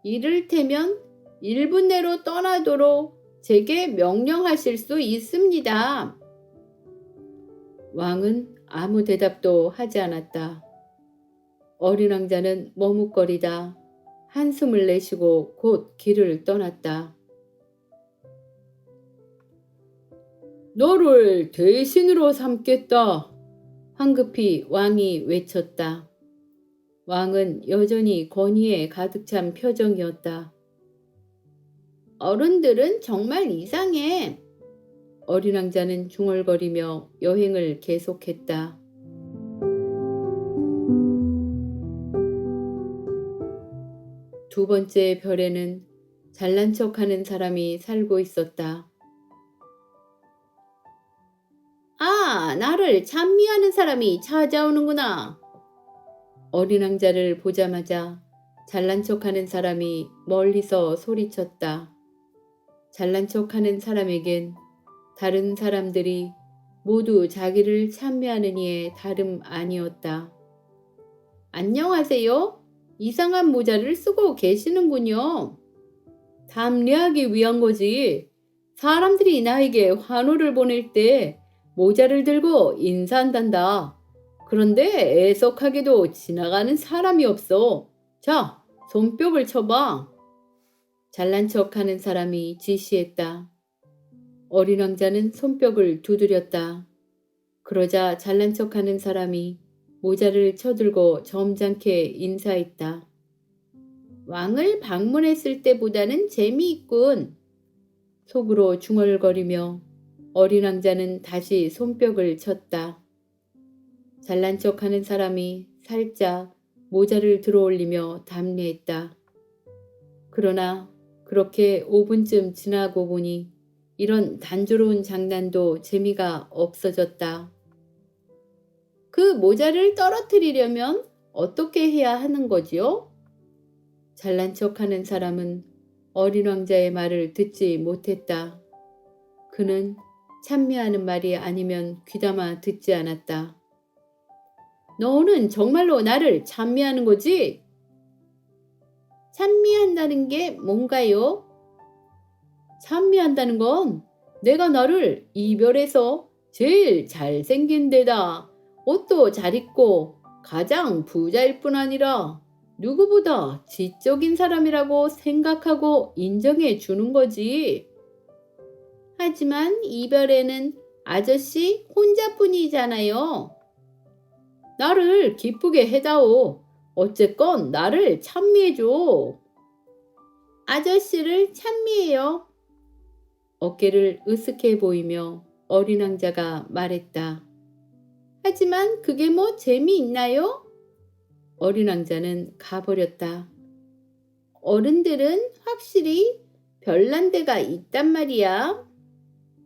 이를테면 1분 내로 떠나도록 제게 명령하실 수 있습니다. 왕은 아무 대답도 하지 않았다. 어린 왕자는 머뭇거리다 한숨을 내쉬고 곧 길을 떠났다. 너를 대신으로 삼겠다. 황급히 왕이 외쳤다. 왕은 여전히 권위에 가득 찬 표정이었다. 어른들은 정말 이상해. 어린 왕자는 중얼거리며 여행을 계속했다. 두 번째 별에는 잘난 척하는 사람이 살고 있었다. 아, 나를 찬미하는 사람이 찾아오는구나. 어린 왕자를 보자마자 잘난 척하는 사람이 멀리서 소리쳤다. 잘난 척하는 사람에겐 다른 사람들이 모두 자기를 찬미하는 이에 다름 아니었다. 안녕하세요. 이상한 모자를 쓰고 계시는군요. 담례하기 위한 거지. 사람들이 나에게 환호를 보낼 때 모자를 들고 인사한단다. 그런데 애석하게도 지나가는 사람이 없어. 자, 손뼉을 쳐봐. 잘난 척하는 사람이 지시했다. 어린 왕자는 손뼉을 두드렸다. 그러자 잘난 척하는 사람이 모자를 쳐들고 점잖게 인사했다. 왕을 방문했을 때보다는 재미있군. 속으로 중얼거리며 어린 왕자는 다시 손뼉을 쳤다. 잘난 척하는 사람이 살짝 모자를 들어올리며 담례했다. 그러나 그렇게 5분쯤 지나고 보니 이런 단조로운 장난도 재미가 없어졌다. 그 모자를 떨어뜨리려면 어떻게 해야 하는 거지요? 잘난 척하는 사람은 어린 왕자의 말을 듣지 못했다. 그는 찬미하는 말이 아니면 귀담아 듣지 않았다. 너는 정말로 나를 찬미하는 거지? 찬미한다는 게 뭔가요? 찬미한다는 건 내가 너를 이별해서 제일 잘생긴 데다 옷도 잘 입고 가장 부자일 뿐 아니라 누구보다 지적인 사람이라고 생각하고 인정해 주는 거지. 하지만 이별에는 아저씨 혼자뿐이잖아요. 나를 기쁘게 해다오. 어쨌건 나를 찬미해줘. 아저씨를 찬미해요. 어깨를 으쓱해 보이며 어린 왕자가 말했다. 하지만 그게 뭐 재미있나요? 어린 왕자는 가버렸다. 어른들은 확실히 별난 데가 있단 말이야.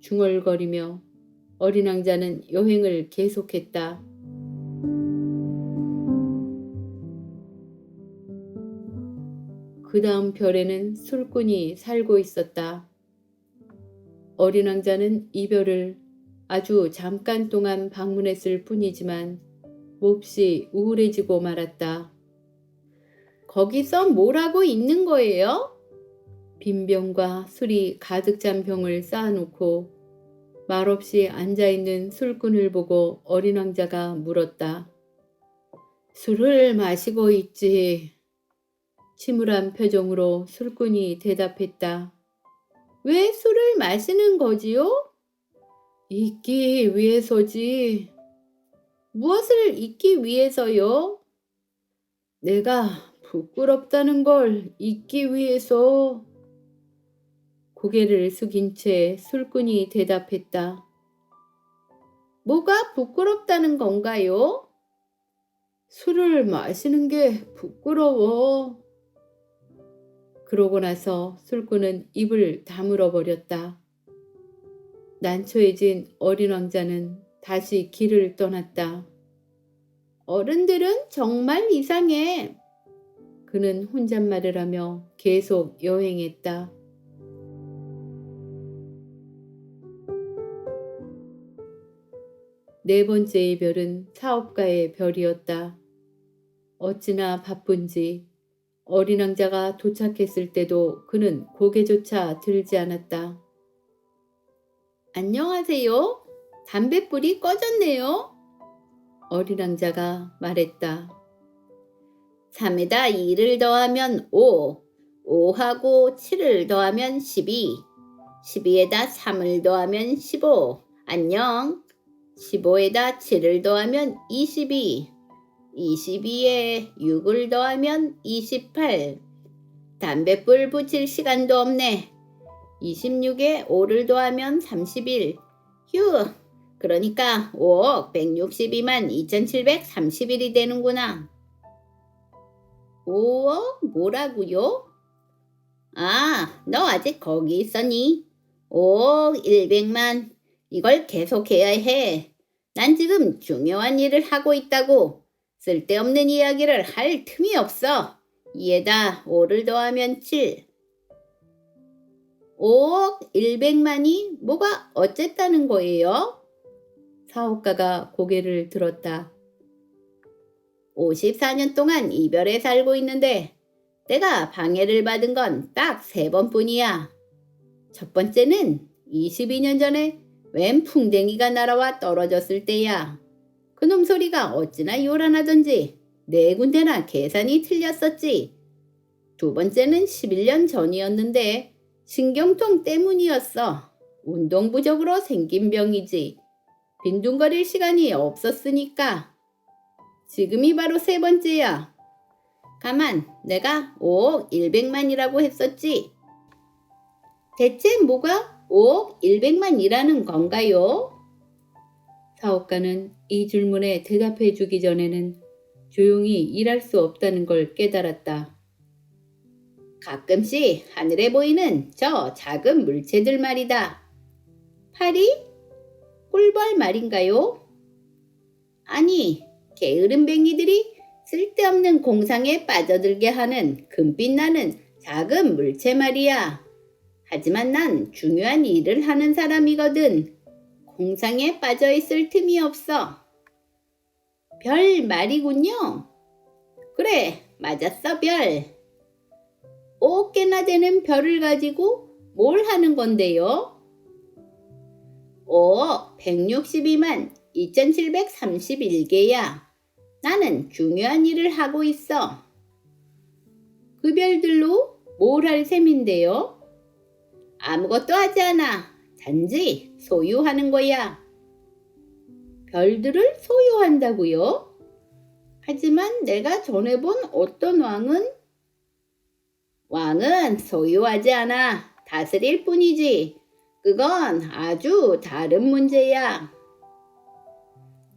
중얼거리며 어린 왕자는 여행을 계속했다. 그 다음 별에는 술꾼이 살고 있었다. 어린 왕자는 이별을 아주 잠깐 동안 방문했을 뿐이지만 몹시 우울해지고 말았다. 거기서 뭘 하고 있는 거예요? 빈병과 술이 가득 찬 병을 쌓아놓고 말없이 앉아있는 술꾼을 보고 어린 왕자가 물었다. 술을 마시고 있지. 침울한 표정으로 술꾼이 대답했다. 왜 술을 마시는 거지요? 잊기 위해서지. 무엇을 잊기 위해서요? 내가 부끄럽다는 걸 잊기 위해서. 고개를 숙인 채 술꾼이 대답했다. 뭐가 부끄럽다는 건가요? 술을 마시는 게 부끄러워. 그러고 나서 술꾼은 입을 다물어 버렸다. 난처해진 어린 왕자는 다시 길을 떠났다. 어른들은 정말 이상해. 그는 혼잣말을 하며 계속 여행했다. 네 번째의 별은 사업가의 별이었다. 어찌나 바쁜지 어린 왕자가 도착했을 때도 그는 고개조차 들지 않았다. 안녕하세요. 담뱃불이 꺼졌네요. 어린 왕자가 말했다. 3에다 2를 더하면 5, 5하고 7을 더하면 12, 12에다 3을 더하면 15, 안녕. 15에다 7을 더하면 22, 22에 6을 더하면 28. 담뱃불 붙일 시간도 없네. 26에 5를 더하면 31. 휴, 그러니까 5억 162만 2731이 되는구나. 5억 뭐라고요? 아, 너 아직 거기 있었니? 5억 100만. 이걸 계속해야 해. 난 지금 중요한 일을 하고 있다고. 쓸데없는 이야기를 할 틈이 없어. 이에다 5를 더하면 7. 5억 100만이 뭐가 어쨌다는 거예요? 사업가가 고개를 들었다. 54년 동안 이별에 살고 있는데 내가 방해를 받은 건 딱 3번뿐이야. 첫 번째는 22년 전에 웬 풍뎅이가 날아와 떨어졌을 때야. 그놈 소리가 어찌나 요란하던지 4군데나 계산이 틀렸었지. 두 번째는 11년 전이었는데 신경통 때문이었어. 운동 부족으로 생긴 병이지. 빈둥거릴 시간이 없었으니까. 지금이 바로 3번째야. 가만, 내가 5억 100만이라고 했었지. 대체 뭐가 5억 100만이라는 건가요? 사업가는 이 질문에 대답해 주기 전에는 조용히 일할 수 없다는 걸 깨달았다. 가끔씩 하늘에 보이는 저 작은 물체들 말이다. 파리? 꿀벌 말인가요? 아니, 게으름뱅이들이 쓸데없는 공상에 빠져들게 하는 금빛 나는 작은 물체 말이야. 하지만 난 중요한 일을 하는 사람이거든. 공상에 빠져 있을 틈이 없어. 별 말이군요. 그래, 맞았어, 별. 5개나 되는 별을 가지고 뭘 하는 건데요? 5억 162만 2731개야. 나는 중요한 일을 하고 있어. 그 별들로 뭘 할 셈인데요? 아무것도 하지 않아. 단지 소유하는 거야. 별들을 소유한다고요? 하지만 내가 전에 본 어떤 왕은 소유하지 않아. 다스릴 뿐이지. 그건 아주 다른 문제야.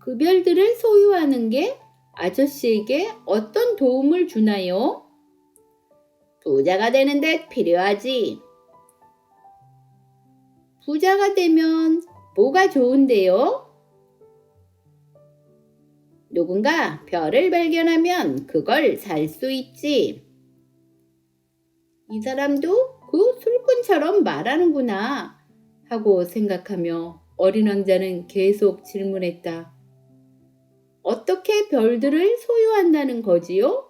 그 별들을 소유하는 게 아저씨에게 어떤 도움을 주나요? 부자가 되는 데 필요하지. 부자가 되면 뭐가 좋은데요? 누군가 별을 발견하면 그걸 살 수 있지. 이 사람도 그 술꾼처럼 말하는구나 하고 생각하며 어린 왕자는 계속 질문했다. 어떻게 별들을 소유한다는 거지요?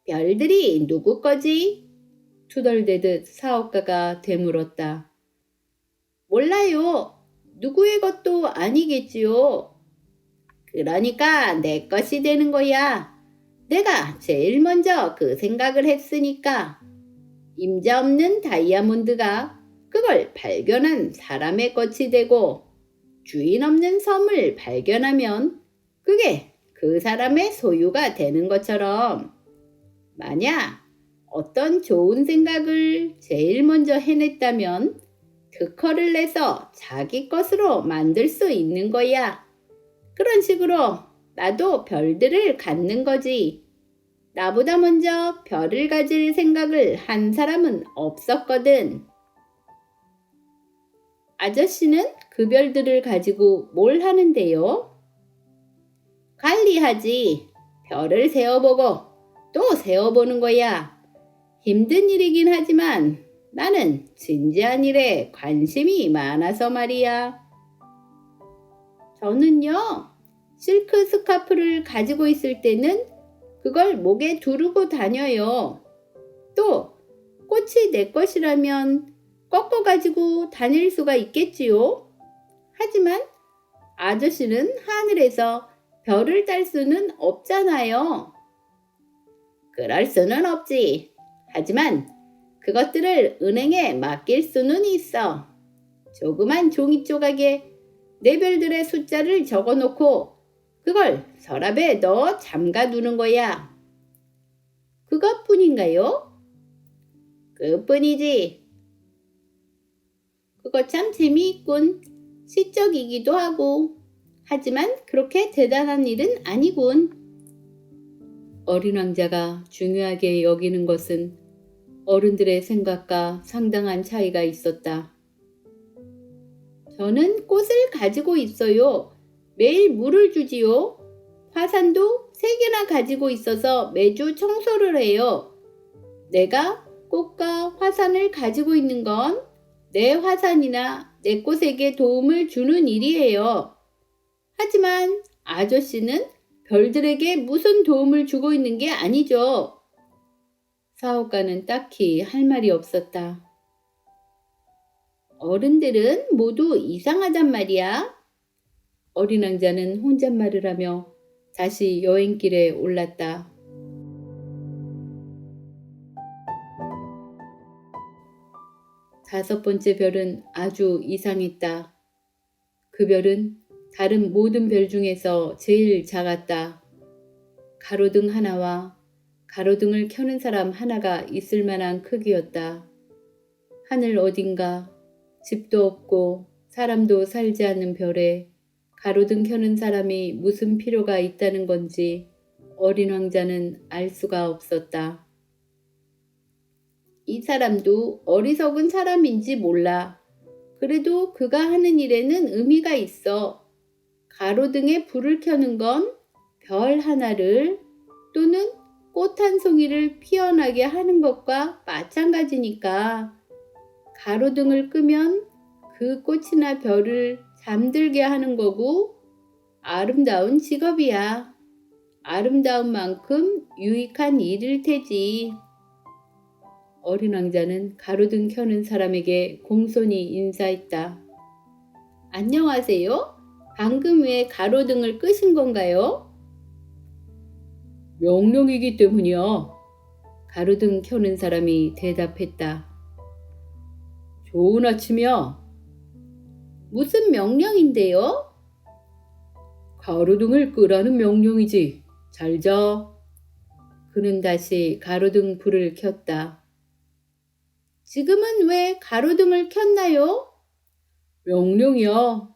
별들이 누구 거지? 투덜대듯 사업가가 되물었다. 몰라요. 누구의 것도 아니겠지요. 그러니까 내 것이 되는 거야. 내가 제일 먼저 그 생각을 했으니까. 임자 없는 다이아몬드가 그걸 발견한 사람의 것이 되고 주인 없는 섬을 발견하면 그게 그 사람의 소유가 되는 것처럼 만약 어떤 좋은 생각을 제일 먼저 해냈다면 특허를 내서 자기 것으로 만들 수 있는 거야. 그런 식으로 나도 별들을 갖는 거지. 나보다 먼저 별을 가질 생각을 한 사람은 없었거든. 아저씨는 그 별들을 가지고 뭘 하는데요? 관리하지. 별을 세어보고 또 세어보는 거야. 힘든 일이긴 하지만 나는 진지한 일에 관심이 많아서 말이야. 저는요, 실크 스카프를 가지고 있을 때는 그걸 목에 두르고 다녀요. 또 꽃이 내 것이라면 꺾어가지고 다닐 수가 있겠지요. 하지만 아저씨는 하늘에서 별을 딸 수는 없잖아요. 그럴 수는 없지. 하지만 그것들을 은행에 맡길 수는 있어. 조그만 종이 조각에 내 별들의 숫자를 적어놓고 그걸 서랍에 넣어 잠가두는 거야. 그것뿐인가요? 그뿐이지. 그거 참 재미있군. 시적이기도 하고. 하지만 그렇게 대단한 일은 아니군. 어린 왕자가 중요하게 여기는 것은 어른들의 생각과 상당한 차이가 있었다. 저는 꽃을 가지고 있어요. 매일 물을 주지요. 화산도 3개나 가지고 있어서 매주 청소를 해요. 내가 꽃과 화산을 가지고 있는 건 내 화산이나 내 꽃에게 도움을 주는 일이에요. 하지만 아저씨는 별들에게 무슨 도움을 주고 있는 게 아니죠. 사업가는 딱히 할 말이 없었다. 어른들은 모두 이상하단 말이야. 어린 왕자는 혼잣말을 하며 다시 여행길에 올랐다. 다섯 번째 별은 아주 이상했다. 그 별은 다른 모든 별 중에서 제일 작았다. 가로등 하나와 가로등을 켜는 사람 하나가 있을 만한 크기였다. 하늘 어딘가 집도 없고 사람도 살지 않는 별에 가로등 켜는 사람이 무슨 필요가 있다는 건지 어린 왕자는 알 수가 없었다. 이 사람도 어리석은 사람인지 몰라. 그래도 그가 하는 일에는 의미가 있어. 가로등에 불을 켜는 건 별 하나를 또는 꽃 한 송이를 피어나게 하는 것과 마찬가지니까 가로등을 끄면 그 꽃이나 별을 잠들게 하는 거고 아름다운 직업이야. 아름다운 만큼 유익한 일일 테지. 어린 왕자는 가로등 켜는 사람에게 공손히 인사했다. 안녕하세요. 방금 왜 가로등을 끄신 건가요? 명령이기 때문이야. 가로등 켜는 사람이 대답했다. 좋은 아침이야. 무슨 명령인데요? 가로등을 끄라는 명령이지. 잘 자. 그는 다시 가로등 불을 켰다. 지금은 왜 가로등을 켰나요? 명령이야.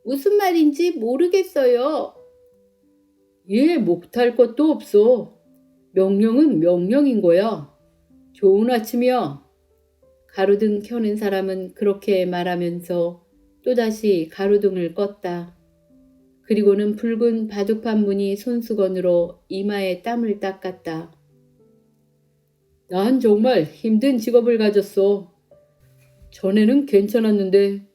무슨 말인지 모르겠어요. 얘 못할 것도 없어. 명령은 명령인 거야. 좋은 아침이야. 가로등 켜는 사람은 그렇게 말하면서 또다시 가로등을 껐다. 그리고는 붉은 바둑판 무늬 손수건으로 이마에 땀을 닦았다. 난 정말 힘든 직업을 가졌어. 전에는 괜찮았는데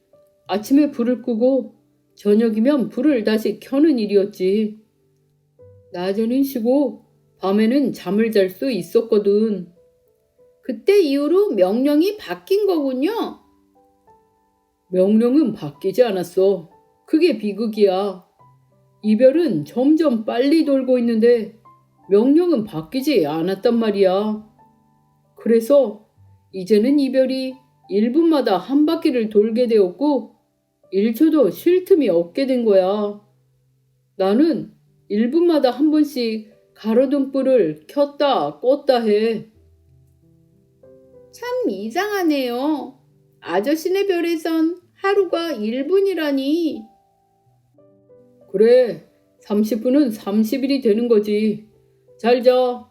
아침에 불을 끄고 저녁이면 불을 다시 켜는 일이었지. 낮에는 쉬고 밤에는 잠을 잘 수 있었거든. 그때 이후로 명령이 바뀐 거군요. 명령은 바뀌지 않았어. 그게 비극이야. 이별은 점점 빨리 돌고 있는데 명령은 바뀌지 않았단 말이야. 그래서 이제는 이별이 1분마다 한 바퀴를 돌게 되었고 1초도 쉴 틈이 없게 된 거야. 나는 1분마다 한 번씩 가로등불을 켰다 껐다 해. 참 이상하네요. 아저씨네 별에선 하루가 1분이라니. 그래, 30분은 30일이 되는 거지. 잘 자.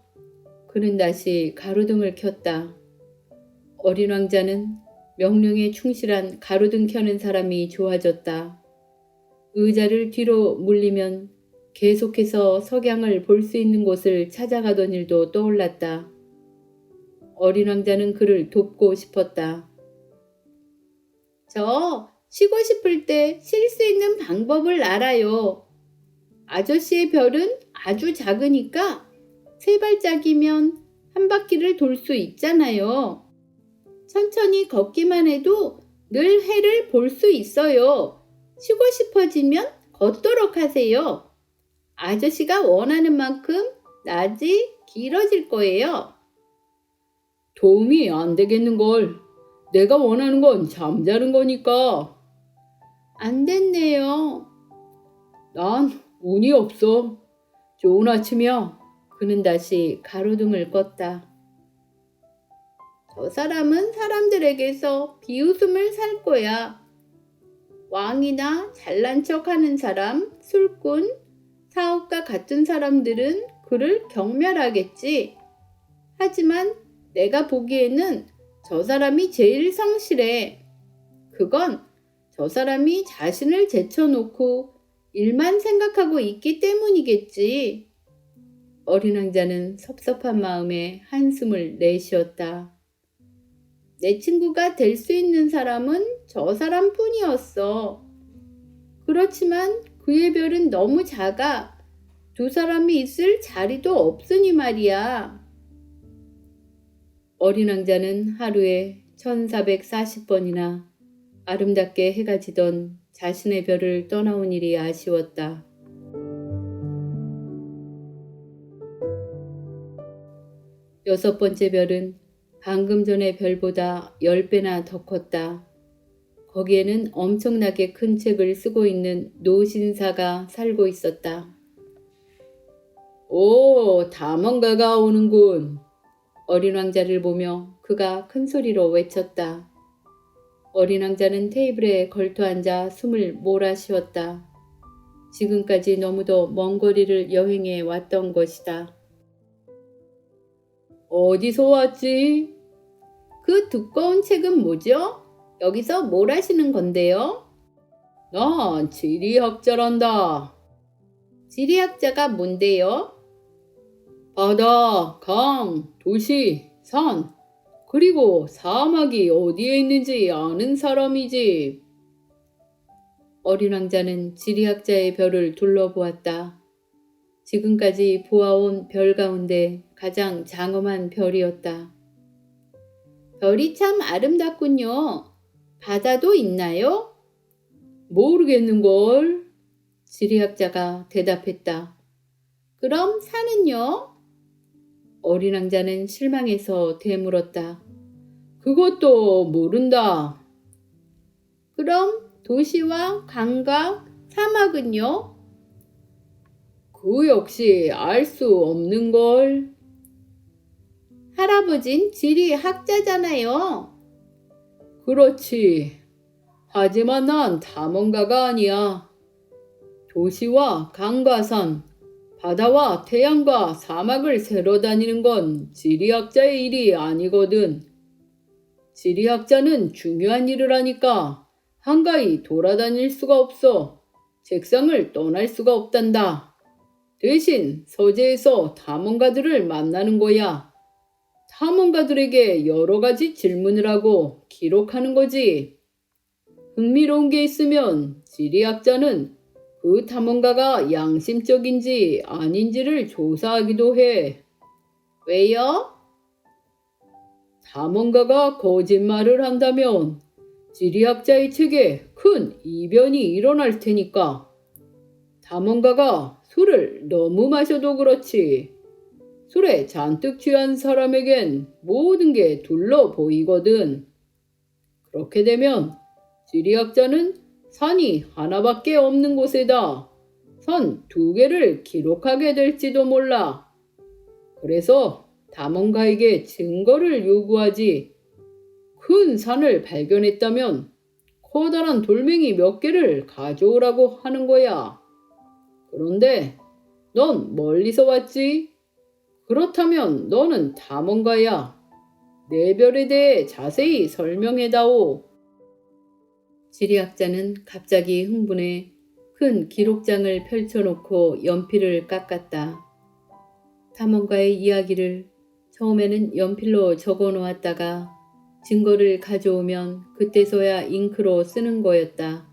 그는 다시 가로등을 켰다. 어린 왕자는 명령에 충실한 가로등 켜는 사람이 좋아졌다. 의자를 뒤로 물리면 계속해서 석양을 볼 수 있는 곳을 찾아가던 일도 떠올랐다. 어린 왕자는 그를 돕고 싶었다. 저 쉬고 싶을 때 쉴 수 있는 방법을 알아요. 아저씨의 별은 아주 작으니까 3발짝이면 한 바퀴를 돌 수 있잖아요. 천천히 걷기만 해도 늘 해를 볼 수 있어요. 쉬고 싶어지면 걷도록 하세요. 아저씨가 원하는 만큼 낮이 길어질 거예요. 도움이 안 되겠는걸. 내가 원하는 건 잠자는 거니까. 안 됐네요. 난 운이 없어. 좋은 아침이야. 그는 다시 가로등을 껐다. 저 사람은 사람들에게서 비웃음을 살 거야. 왕이나 잘난 척 하는 사람, 술꾼, 사업가 같은 사람들은 그를 경멸하겠지. 하지만 내가 보기에는 저 사람이 제일 성실해. 그건 저 사람이 자신을 제쳐놓고 일만 생각하고 있기 때문이겠지. 어린 왕자는 섭섭한 마음에 한숨을 내쉬었다. 내 친구가 될 수 있는 사람은 저 사람뿐이었어. 그렇지만 그의 별은 너무 작아. 두 사람이 있을 자리도 없으니 말이야. 어린 왕자는 하루에 1440번이나 아름답게 해가 지던 자신의 별을 떠나온 일이 아쉬웠다. 여섯 번째 별은 방금 전의 별보다 10배나 더 컸다. 거기에는 엄청나게 큰 책을 쓰고 있는 노신사가 살고 있었다. 오, 탐험가가 오는군. 어린 왕자를 보며 그가 큰 소리로 외쳤다. 어린 왕자는 테이블에 걸터앉아 숨을 몰아쉬었다. 지금까지 너무도 먼 거리를 여행해 왔던 것이다. 어디서 왔지? 그 두꺼운 책은 뭐죠? 여기서 뭘 하시는 건데요? 난 지리학자란다. 지리학자가 뭔데요? 바다, 강, 도시, 산, 그리고 사막이 어디에 있는지 아는 사람이지. 어린 왕자는 지리학자의 별을 둘러보았다. 지금까지 보아온 별 가운데 가장 장엄한 별이었다. 별이 참 아름답군요. 바다도 있나요? 모르겠는걸. 지리학자가 대답했다. 그럼 산은요? 어린 왕자는 실망해서 되물었다. 그것도 모른다. 그럼 도시와 강과 사막은요? 그 역시 알 수 없는걸. 할아버진 지리학자잖아요. 그렇지. 하지만 난 탐험가가 아니야. 도시와 강과 산, 바다와 태양과 사막을 세러 다니는 건 지리학자의 일이 아니거든. 지리학자는 중요한 일을 하니까 한가히 돌아다닐 수가 없어. 책상을 떠날 수가 없단다. 대신 서재에서 탐험가들을 만나는 거야. 탐험가들에게 여러 가지 질문을 하고 기록하는 거지. 흥미로운 게 있으면 지리학자는 그 탐험가가 양심적인지 아닌지를 조사하기도 해. 왜요? 탐험가가 거짓말을 한다면 지리학자의 책에 큰 이변이 일어날 테니까. 탐험가가 술을 너무 마셔도 그렇지. 술에 잔뜩 취한 사람에겐 모든 게 둘러 보이거든. 그렇게 되면 지리학자는 산이 하나밖에 없는 곳에다 산 2개를 기록하게 될지도 몰라. 그래서 탐험가에게 증거를 요구하지. 큰 산을 발견했다면 커다란 돌멩이 몇 개를 가져오라고 하는 거야. 그런데 넌 멀리서 왔지? 그렇다면 너는 탐험가야. 내 별에 대해 자세히 설명해다오. 지리학자는 갑자기 흥분해 큰 기록장을 펼쳐놓고 연필을 깎았다. 탐험가의 이야기를 처음에는 연필로 적어놓았다가 증거를 가져오면 그때서야 잉크로 쓰는 거였다.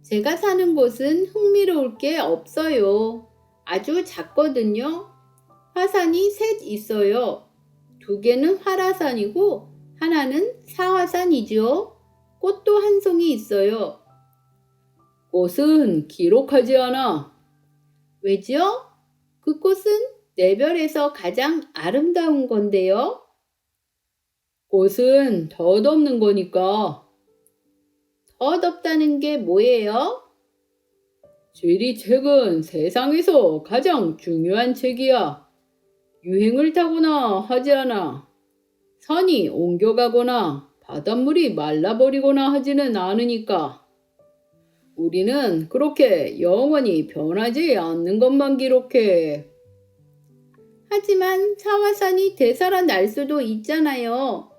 제가 사는 곳은 흥미로울 게 없어요. 아주 작거든요. 화산이 3 있어요. 2개는 활화산이고 하나는 사화산이죠. 꽃도 한 송이 있어요. 꽃은 기록하지 않아. 왜죠? 그 꽃은 내 별에서 가장 아름다운 건데요. 꽃은 덧없는 거니까. 덧없다는 게 뭐예요? 지리책은 세상에서 가장 중요한 책이야. 유행을 타거나 하지 않아. 산이 옮겨가거나 바닷물이 말라버리거나 하지는 않으니까. 우리는 그렇게 영원히 변하지 않는 것만 기록해. 하지만 사화산이 되살아날 수도 있잖아요.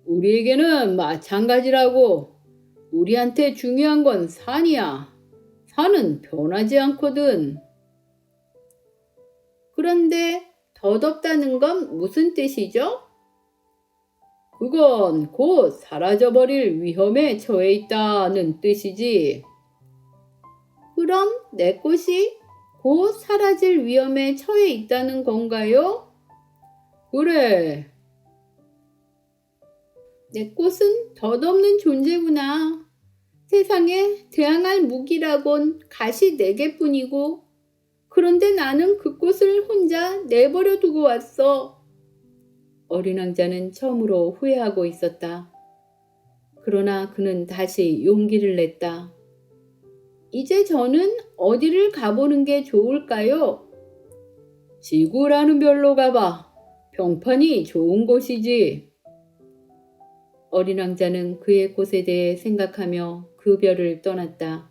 우리에게는 마찬가지라고. 우리한테 중요한 건 산이야. 산은 변하지 않거든. 그런데 덧없다는 건 무슨 뜻이죠? 그건 곧 사라져버릴 위험에 처해 있다는 뜻이지. 그럼 내 꽃이 곧 사라질 위험에 처해 있다는 건가요? 그래. 내 꽃은 덧없는 존재구나. 세상에 대항할 무기라곤 가시 4개뿐이고, 그런데 나는 그 꽃을 혼자 내버려 두고 왔어. 어린 왕자는 처음으로 후회하고 있었다. 그러나 그는 다시 용기를 냈다. 이제 저는 어디를 가보는 게 좋을까요? 지구라는 별로 가봐. 평판이 좋은 곳이지. 어린 왕자는 그의 곳에 대해 생각하며 그 별을 떠났다.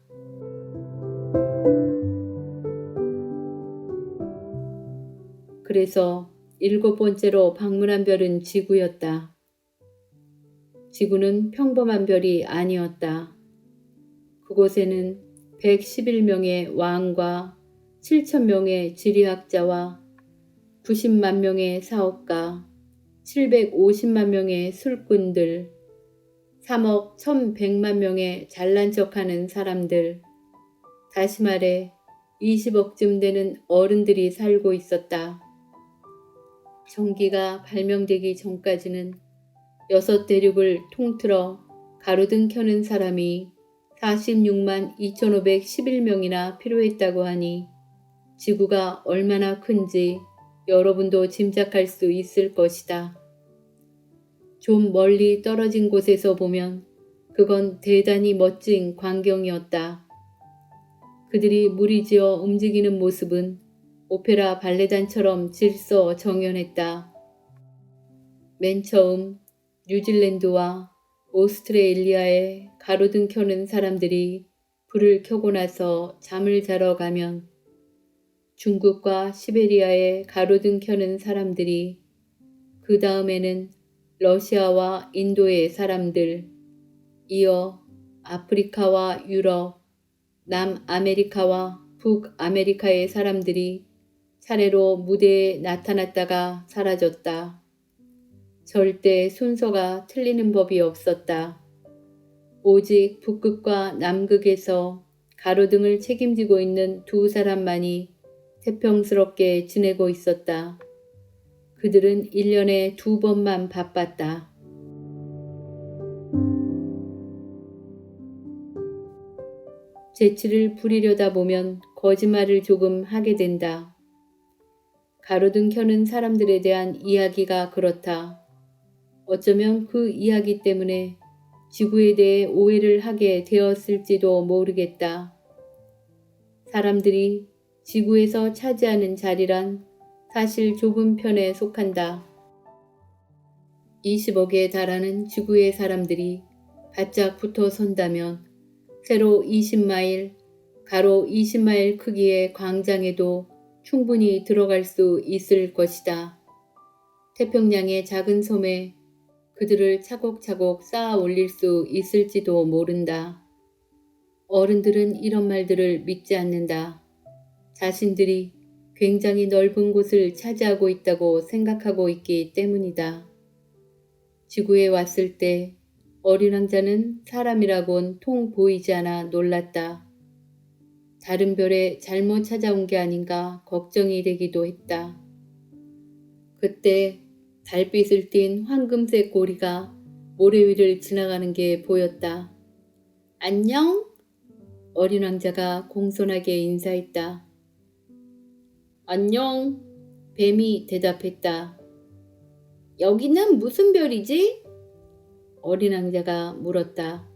그래서 7번째로 방문한 별은 지구였다. 지구는 평범한 별이 아니었다. 그곳에는 111명의 왕과 7,000명의 지리학자와 90만 명의 사업가, 750만 명의 술꾼들, 3억 1,100만 명의 잘난 척하는 사람들, 다시 말해 20억쯤 되는 어른들이 살고 있었다. 전기가 발명되기 전까지는 6대륙을 통틀어 가로등 켜는 사람이 46만 2,511명이나 필요했다고 하니 지구가 얼마나 큰지 여러분도 짐작할 수 있을 것이다. 좀 멀리 떨어진 곳에서 보면 그건 대단히 멋진 광경이었다. 그들이 무리지어 움직이는 모습은 오페라 발레단처럼 질서정연했다. 맨 처음 뉴질랜드와 오스트레일리아에 가로등 켜는 사람들이 불을 켜고 나서 잠을 자러 가면 중국과 시베리아에 가로등 켜는 사람들이 그 다음에는 러시아와 인도의 사람들, 이어 아프리카와 유럽, 남아메리카와 북아메리카의 사람들이 차례로 무대에 나타났다가 사라졌다. 절대 순서가 틀리는 법이 없었다. 오직 북극과 남극에서 가로등을 책임지고 있는 2사람만이 태평스럽게 지내고 있었다. 그들은 1년에 2번만 바빴다. 재치를 부리려다 보면 거짓말을 조금 하게 된다. 가로등 켜는 사람들에 대한 이야기가 그렇다. 어쩌면 그 이야기 때문에 지구에 대해 오해를 하게 되었을지도 모르겠다. 사람들이 지구에서 차지하는 자리란 사실 좁은 편에 속한다. 20억에 달하는 지구의 사람들이 바짝 붙어 선다면 세로 20마일, 가로 20마일 크기의 광장에도 충분히 들어갈 수 있을 것이다. 태평양의 작은 섬에 그들을 차곡차곡 쌓아 올릴 수 있을지도 모른다. 어른들은 이런 말들을 믿지 않는다. 자신들이 굉장히 넓은 곳을 차지하고 있다고 생각하고 있기 때문이다. 지구에 왔을 때 어린 왕자는 사람이라곤 통 보이지 않아 놀랐다. 다른 별에 잘못 찾아온 게 아닌가 걱정이 되기도 했다. 그때 달빛을 띤 황금색 고리가 모래 위를 지나가는 게 보였다. 안녕? 어린 왕자가 공손하게 인사했다. 안녕? 뱀이 대답했다. 여기는 무슨 별이지? 어린 왕자가 물었다.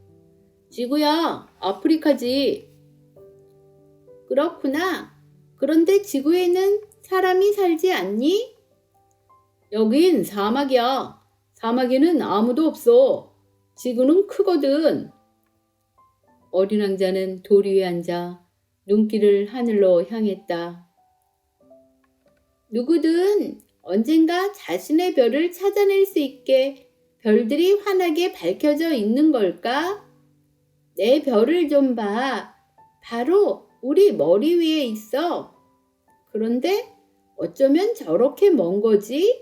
지구야, 아프리카지. 그렇구나. 그런데 지구에는 사람이 살지 않니? 여긴 사막이야. 사막에는 아무도 없어. 지구는 크거든. 어린 왕자는 돌 위에 앉아 눈길을 하늘로 향했다. 누구든 언젠가 자신의 별을 찾아낼 수 있게 별들이 환하게 밝혀져 있는 걸까? 내 별을 좀 봐. 바로 우리 머리 위에 있어. 그런데 어쩌면 저렇게 먼 거지?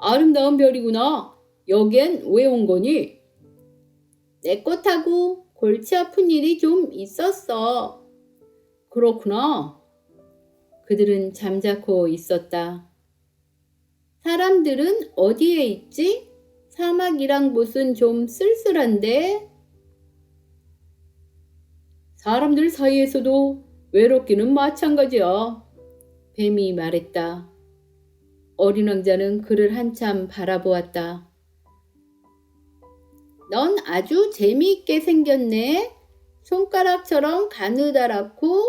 아름다운 별이구나. 여기엔 왜 온 거니? 내 꽃하고 골치 아픈 일이 좀 있었어. 그렇구나. 그들은 잠자코 있었다. 사람들은 어디에 있지? 사막이란 곳은 좀 쓸쓸한데? 사람들 사이에서도 외롭기는 마찬가지야. 뱀이 말했다. 어린 왕자는 그를 한참 바라보았다. 넌 아주 재미있게 생겼네. 손가락처럼 가느다랗고.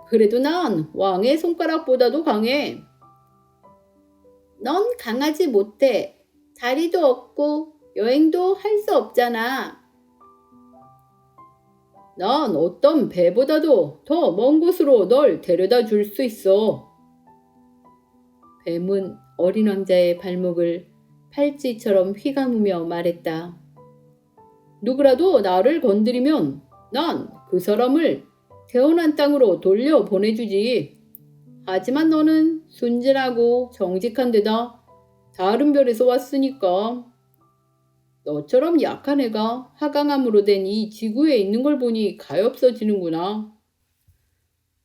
그래도 난 왕의 손가락보다도 강해. 넌 강하지 못해. 다리도 없고 여행도 할 수 없잖아. 난 어떤 배보다도 더 먼 곳으로 널 데려다 줄 수 있어. 뱀은 어린 왕자의 발목을 팔찌처럼 휘감으며 말했다. 누구라도 나를 건드리면 난 그 사람을 태어난 땅으로 돌려보내주지. 하지만 너는 순진하고 정직한 데다 다른 별에서 왔으니까. 너처럼 약한 애가 하강암으로 된 이 지구에 있는 걸 보니 가엾어지는구나.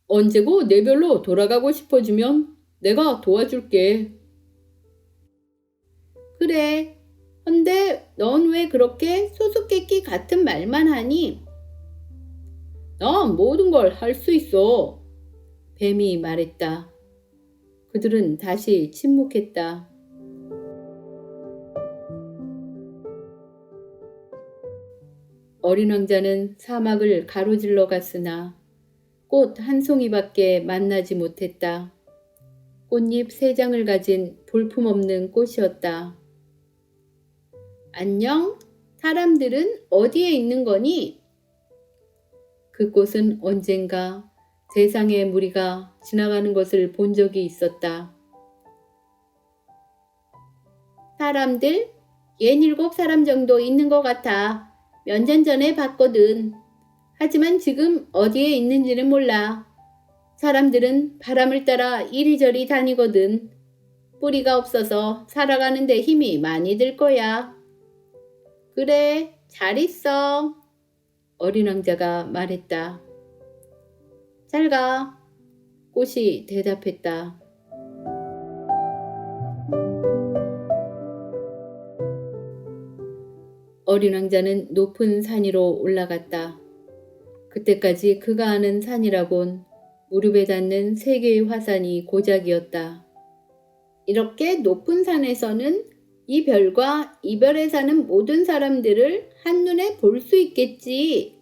언제고 내 별로 돌아가고 싶어지면 내가 도와줄게. 그래. 헌데 넌 왜 그렇게 수수께끼 같은 말만 하니? 난 모든 걸 할 수 있어. 뱀이 말했다. 그들은 다시 침묵했다. 어린 왕자는 사막을 가로질러 갔으나 꽃 한 송이밖에 만나지 못했다. 꽃잎 3장을 가진 볼품없는 꽃이었다. 안녕? 사람들은 어디에 있는 거니? 그 꽃은 언젠가 세상의 무리가 지나가는 것을 본 적이 있었다. 사람들? 67사람 정도 있는 것 같아. 몇 년 전에 봤거든. 하지만 지금 어디에 있는지는 몰라. 사람들은 바람을 따라 이리저리 다니거든. 뿌리가 없어서 살아가는 데 힘이 많이 들 거야. 그래, 잘 있어. 어린 왕자가 말했다. 잘 가. 꽃이 대답했다. 어린 왕자는 높은 산 위로 올라갔다. 그때까지 그가 아는 산이라곤 무릎에 닿는 3개의 화산이 고작이었다. 이렇게 높은 산에서는 이 별과 이 별에 사는 모든 사람들을 한눈에 볼 수 있겠지.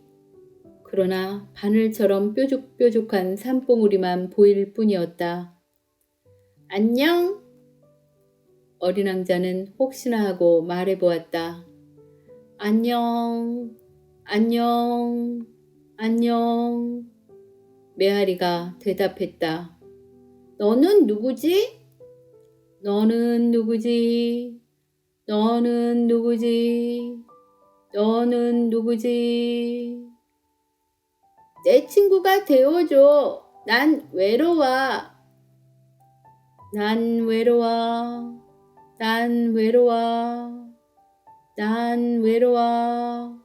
그러나 바늘처럼 뾰족뾰족한 산봉우리만 보일 뿐이었다. 안녕? 어린 왕자는 혹시나 하고 말해보았다. 안녕, 안녕, 안녕. 메아리가 대답했다. 너는 누구지? 너는 누구지? 너는 누구지? 너는 누구지? 내 친구가 되어줘. 난 외로워. 난 외로워. 난 외로워. 난 외로워.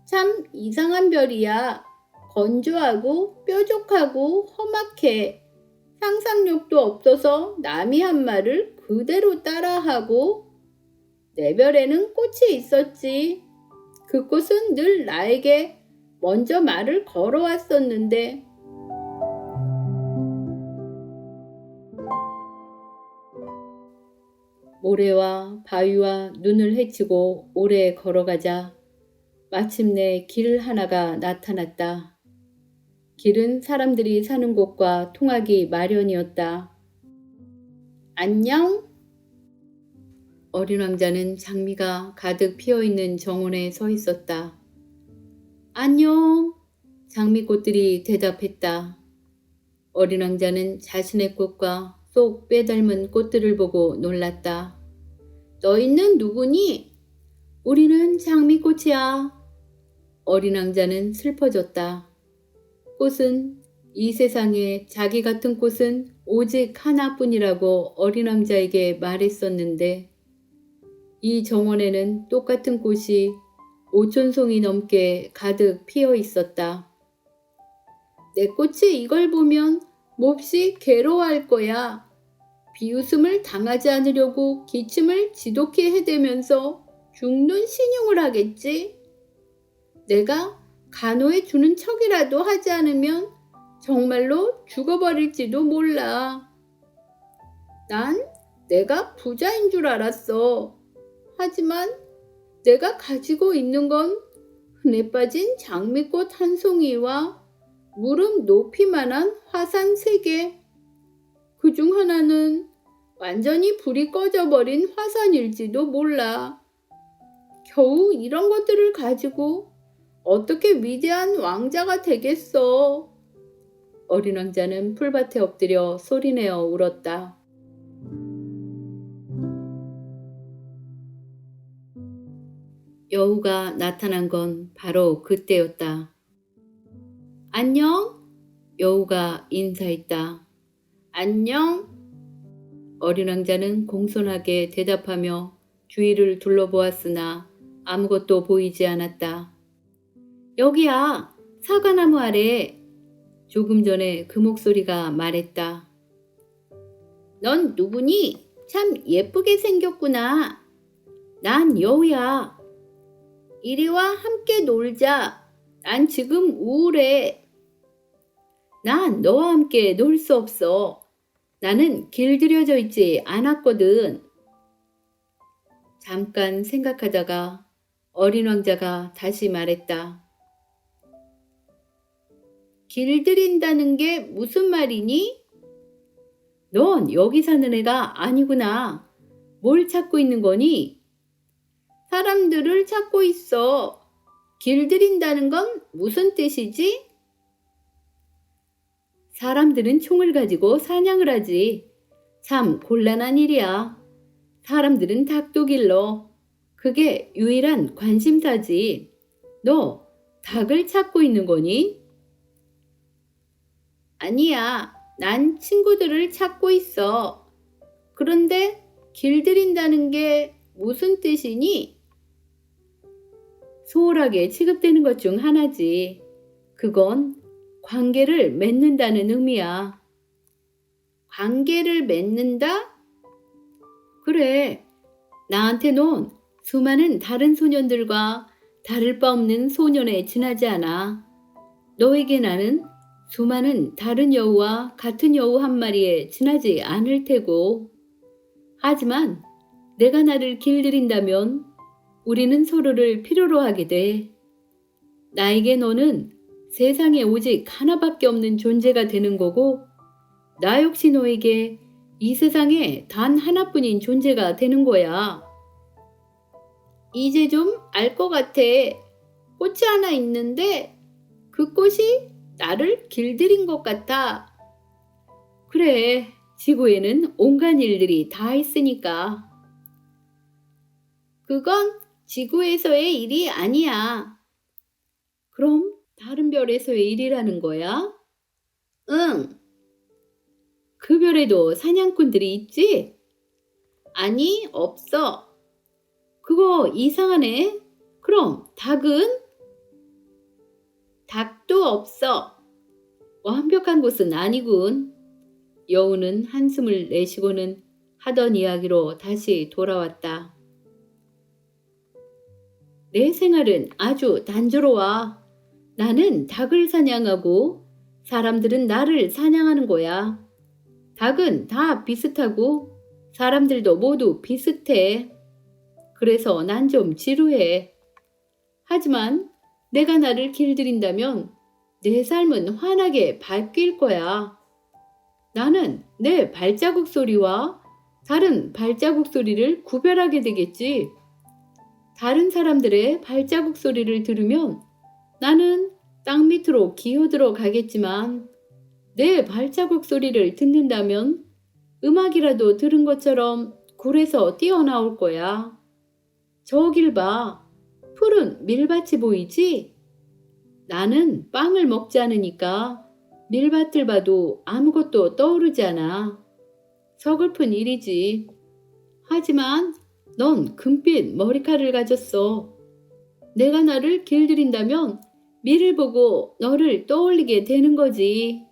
참 이상한 별이야. 건조하고 뾰족하고 험악해. 상상력도 없어서 남이 한 말을 그대로 따라하고. 내 별에는 꽃이 있었지. 그 꽃은 늘 나에게 먼저 말을 걸어왔었는데 모래와 바위와 눈을 헤치고 오래 걸어가자 마침내 길 하나가 나타났다. 길은 사람들이 사는 곳과 통하기 마련이었다. 안녕? 어린 왕자는 장미가 가득 피어있는 정원에 서 있었다. 안녕! 장미꽃들이 대답했다. 어린 왕자는 자신의 꽃과 쏙 빼닮은 꽃들을 보고 놀랐다. 너희는 누구니? 우리는 장미꽃이야. 어린 왕자는 슬퍼졌다. 꽃은 이 세상에 자기 같은 꽃은 오직 하나뿐이라고 어린 왕자에게 말했었는데 이 정원에는 똑같은 꽃이 5,000송이 넘게 가득 피어 있었다. 내 꽃이 이걸 보면 몹시 괴로워할 거야. 비웃음을 당하지 않으려고 기침을 지독히 해대면서 죽는 신용을 하겠지. 내가 간호해 주는 척이라도 하지 않으면 정말로 죽어버릴지도 몰라. 난 내가 부자인 줄 알았어. 하지만 내가 가지고 있는 건 흔해 빠진 장미꽃 한 송이와 무릎 높이만한 화산 3개. 그중 하나는 완전히 불이 꺼져버린 화산일지도 몰라. 겨우 이런 것들을 가지고 어떻게 위대한 왕자가 되겠어. 어린 왕자는 풀밭에 엎드려 소리내어 울었다. 여우가 나타난 건 바로 그때였다. 안녕? 여우가 인사했다. 안녕? 어린 왕자는 공손하게 대답하며 주위를 둘러보았으나 아무것도 보이지 않았다. 여기야, 사과나무 아래. 조금 전에 그 목소리가 말했다. 넌 누구니? 참 예쁘게 생겼구나. 난 여우야. 이리와 함께 놀자. 난 지금 우울해. 난 너와 함께 놀 수 없어. 나는 길들여져 있지 않았거든. 잠깐 생각하다가 어린 왕자가 다시 말했다. 길들인다는 게 무슨 말이니? 넌 여기 사는 애가 아니구나. 뭘 찾고 있는 거니? 사람들을 찾고 있어. 길들인다는 건 무슨 뜻이지? 사람들은 총을 가지고 사냥을 하지. 참 곤란한 일이야. 사람들은 닭도 길러. 그게 유일한 관심사지. 너 닭을 찾고 있는 거니? 아니야. 난 친구들을 찾고 있어. 그런데 길들인다는 게 무슨 뜻이니? 소홀하게 취급되는 것 중 하나지. 그건 관계를 맺는다는 의미야. 관계를 맺는다? 그래. 나한테 넌 수많은 다른 소년들과 다를 바 없는 소년에 지나지 않아. 너에게 나는 수많은 다른 여우와 같은 여우 한 마리에 지나지 않을 테고. 하지만 내가 나를 길들인다면 우리는 서로를 필요로 하게 돼. 나에게 너는 세상에 오직 하나밖에 없는 존재가 되는 거고 나 역시 너에게 이 세상에 단 하나뿐인 존재가 되는 거야. 이제 좀 알 것 같아. 꽃이 하나 있는데 그 꽃이 나를 길들인 것 같아. 그래, 지구에는 온갖 일들이 다 있으니까. 그건 지구에서의 일이 아니야. 그럼 다른 별에서의 일이라는 거야? 응. 그 별에도 사냥꾼들이 있지? 아니, 없어. 그거 이상하네. 그럼 닭은? 닭도 없어. 완벽한 곳은 아니군. 여우는 한숨을 내쉬고는 하던 이야기로 다시 돌아왔다. 내 생활은 아주 단조로워. 나는 닭을 사냥하고 사람들은 나를 사냥하는 거야. 닭은 다 비슷하고 사람들도 모두 비슷해. 그래서 난 좀 지루해. 하지만 내가 나를 길들인다면 내 삶은 환하게 바뀔 거야. 나는 내 발자국 소리와 다른 발자국 소리를 구별하게 되겠지. 다른 사람들의 발자국 소리를 들으면 나는 땅 밑으로 기어들어 가겠지만 내 발자국 소리를 듣는다면 음악이라도 들은 것처럼 굴에서 뛰어나올 거야. 저길 봐. 푸른 밀밭이 보이지? 나는 빵을 먹지 않으니까 밀밭을 봐도 아무것도 떠오르지 않아. 서글픈 일이지. 하지만 넌 금빛 머리카락을 가졌어. 내가 나를 길들인다면 밀을 보고 너를 떠올리게 되는 거지.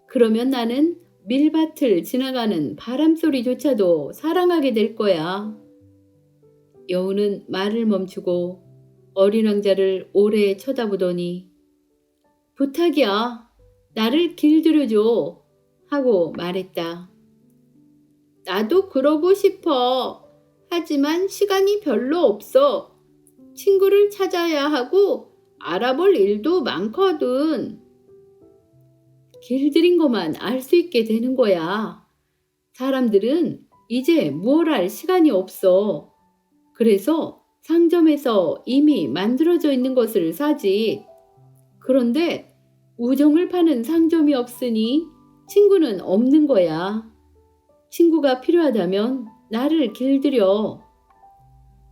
그러면 나는 밀밭을 지나가는 바람 소리조차도 사랑하게 될 거야. 여우는 말을 멈추고 어린 왕자를 오래 쳐다보더니 부탁이야. 나를 길들여줘. 하고 말했다. 나도 그러고 싶어. 하지만 시간이 별로 없어. 친구를 찾아야 하고 알아볼 일도 많거든. 길들인 것만 알 수 있게 되는 거야. 사람들은 이제 무얼 할 시간이 없어. 그래서 상점에서 이미 만들어져 있는 것을 사지. 그런데 우정을 파는 상점이 없으니 친구는 없는 거야. 친구가 필요하다면 나를 길들여.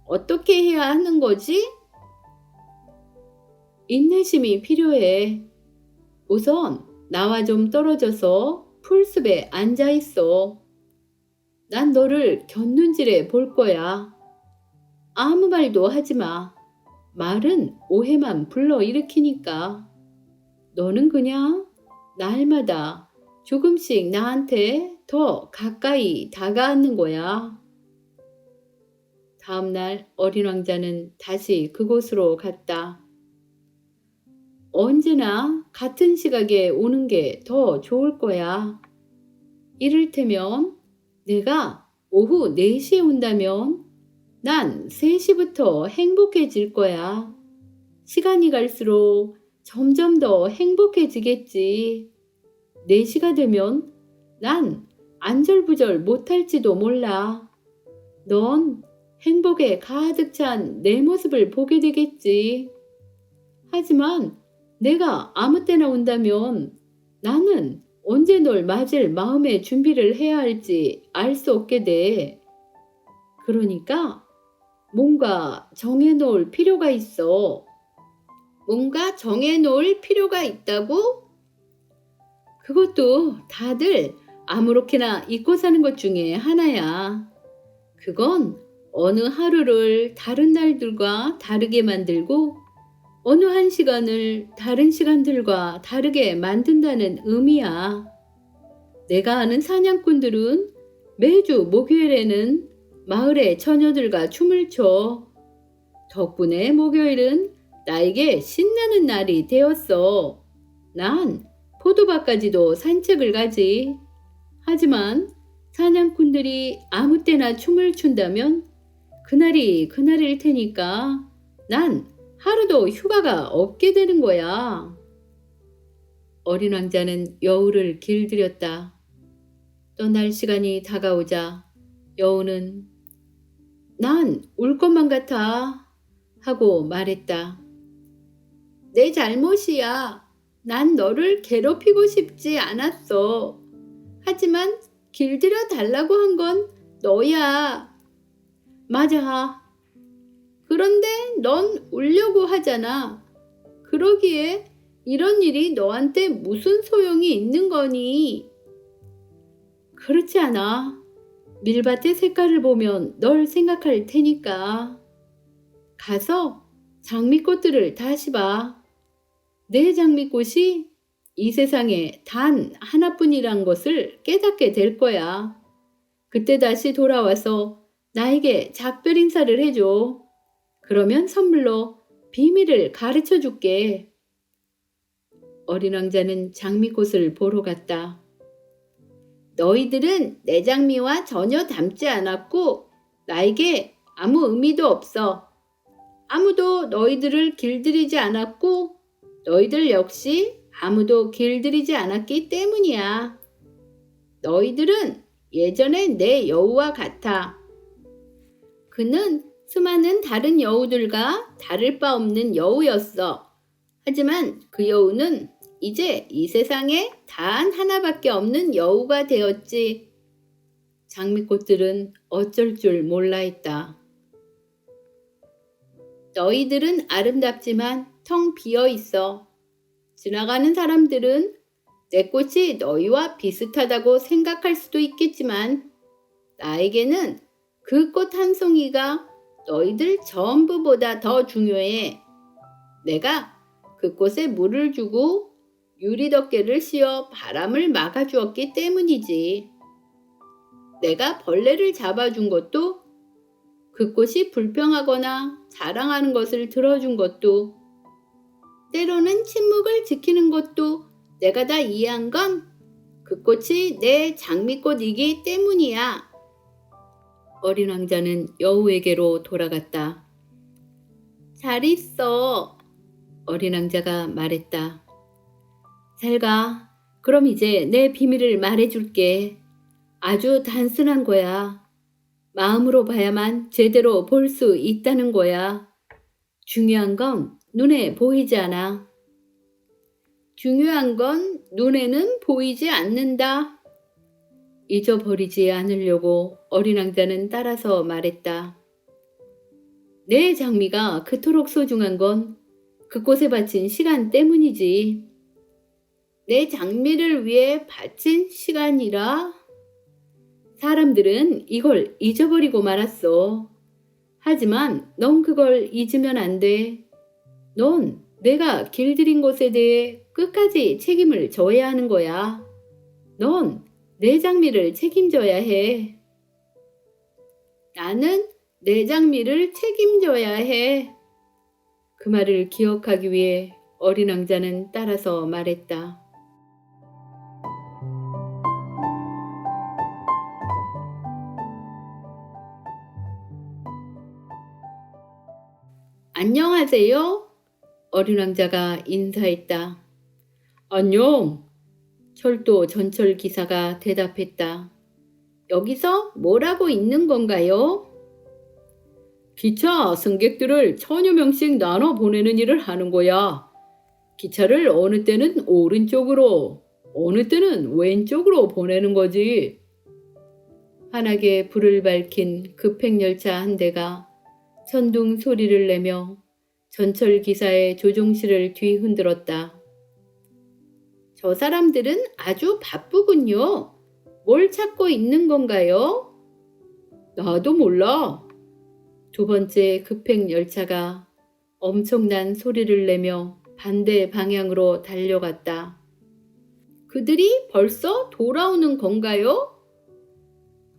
어떻게 해야 하는 거지? 인내심이 필요해. 우선 나와 좀 떨어져서 풀숲에 앉아 있어. 난 너를 곁눈질해 볼 거야. 아무 말도 하지 마. 말은 오해만 불러일으키니까. 너는 그냥 날마다 조금씩 나한테 더 가까이 다가앉는 거야. 다음 날 어린 왕자는 다시 그곳으로 갔다. 언제나 같은 시각에 오는 게 더 좋을 거야. 이를테면 내가 오후 4시에 온다면 난 3시부터 행복해질 거야. 시간이 갈수록 점점 더 행복해지겠지. 4시가 되면 난 안절부절 못할지도 몰라. 넌 행복에 가득 찬 내 모습을 보게 되겠지. 하지만 내가 아무 때나 온다면 나는 언제 널 맞을 마음의 준비를 해야 할지 알 수 없게 돼. 그러니까 뭔가 정해놓을 필요가 있어. 뭔가 정해놓을 필요가 있다고? 그것도 다들 아무렇게나 잊고 사는 것 중에 하나야. 그건 어느 하루를 다른 날들과 다르게 만들고 어느 한 시간을 다른 시간들과 다르게 만든다는 의미야. 내가 아는 사냥꾼들은 매주 목요일에는 마을의 처녀들과 춤을 춰. 덕분에 목요일은 나에게 신나는 날이 되었어. 난 포도밭까지도 산책을 가지. 하지만 사냥꾼들이 아무 때나 춤을 춘다면 그날이 그날일 테니까 난 하루도 휴가가 없게 되는 거야. 어린 왕자는 여우를 길들였다. 떠날 시간이 다가오자 여우는 난 울 것만 같아 하고 말했다. 내 잘못이야. 난 너를 괴롭히고 싶지 않았어. 하지만 길들여 달라고 한 건 너야. 맞아. 그런데 넌 울려고 하잖아. 그러기에 이런 일이 너한테 무슨 소용이 있는 거니? 그렇지 않아. 밀밭의 색깔을 보면 널 생각할 테니까. 가서 장미꽃들을 다시 봐. 내 장미꽃이 이 세상에 단 하나뿐이란 것을 깨닫게 될 거야. 그때 다시 돌아와서 나에게 작별 인사를 해줘. 그러면 선물로 비밀을 가르쳐 줄게. 어린 왕자는 장미꽃을 보러 갔다. 너희들은 내 장미와 전혀 닮지 않았고 나에게 아무 의미도 없어. 아무도 너희들을 길들이지 않았고 너희들 역시 아무도 길들이지 않았기 때문이야. 너희들은 예전의 내 여우와 같아. 그는 수많은 다른 여우들과 다를 바 없는 여우였어. 하지만 그 여우는 이제 이 세상에 단 하나밖에 없는 여우가 되었지. 장미꽃들은 어쩔 줄 몰라 했다. 너희들은 아름답지만 텅 비어 있어. 지나가는 사람들은 내 꽃이 너희와 비슷하다고 생각할 수도 있겠지만 나에게는 그 꽃 한 송이가 너희들 전부보다 더 중요해. 내가 그 꽃에 물을 주고 유리덮개를 씌워 바람을 막아주었기 때문이지. 내가 벌레를 잡아준 것도, 그 꽃이 불평하거나 자랑하는 것을 들어준 것도, 때로는 침묵을 지키는 것도 내가 다 이해한 건 그 꽃이 내 장미꽃이기 때문이야. 어린 왕자는 여우에게로 돌아갔다. 잘 있어. 어린 왕자가 말했다. 잘 가. 그럼 이제 내 비밀을 말해줄게. 아주 단순한 거야. 마음으로 봐야만 제대로 볼 수 있다는 거야. 중요한 건 눈에 보이지 않아. 중요한 건 눈에는 보이지 않는다. 잊어버리지 않으려고 어린 왕자는 따라서 말했다. 내 장미가 그토록 소중한 건 그곳에 바친 시간 때문이지. 내 장미를 위해 바친 시간이라. 사람들은 이걸 잊어버리고 말았어. 하지만 넌 그걸 잊으면 안 돼. 넌 내가 길들인 것에 대해 끝까지 책임을 져야 하는 거야. 넌 내 장미를 책임져야 해. 나는 내 장미를 책임져야 해. 그 말을 기억하기 위해 어린 왕자는 따라서 말했다. 안녕하세요. 어린 왕자가 인사했다. 안녕. 철도 전철 기사가 대답했다. 여기서 뭘 하고 있는 건가요? 기차 승객들을 1000여 명씩 나눠 보내는 일을 하는 거야. 기차를 어느 때는 오른쪽으로, 어느 때는 왼쪽으로 보내는 거지. 환하게 불을 밝힌 급행열차 한 대가 천둥 소리를 내며 전철 기사의 조종실을 뒤흔들었다. 저 사람들은 아주 바쁘군요. 뭘 찾고 있는 건가요? 나도 몰라. 두 번째 급행열차가 엄청난 소리를 내며 반대 방향으로 달려갔다. 그들이 벌써 돌아오는 건가요?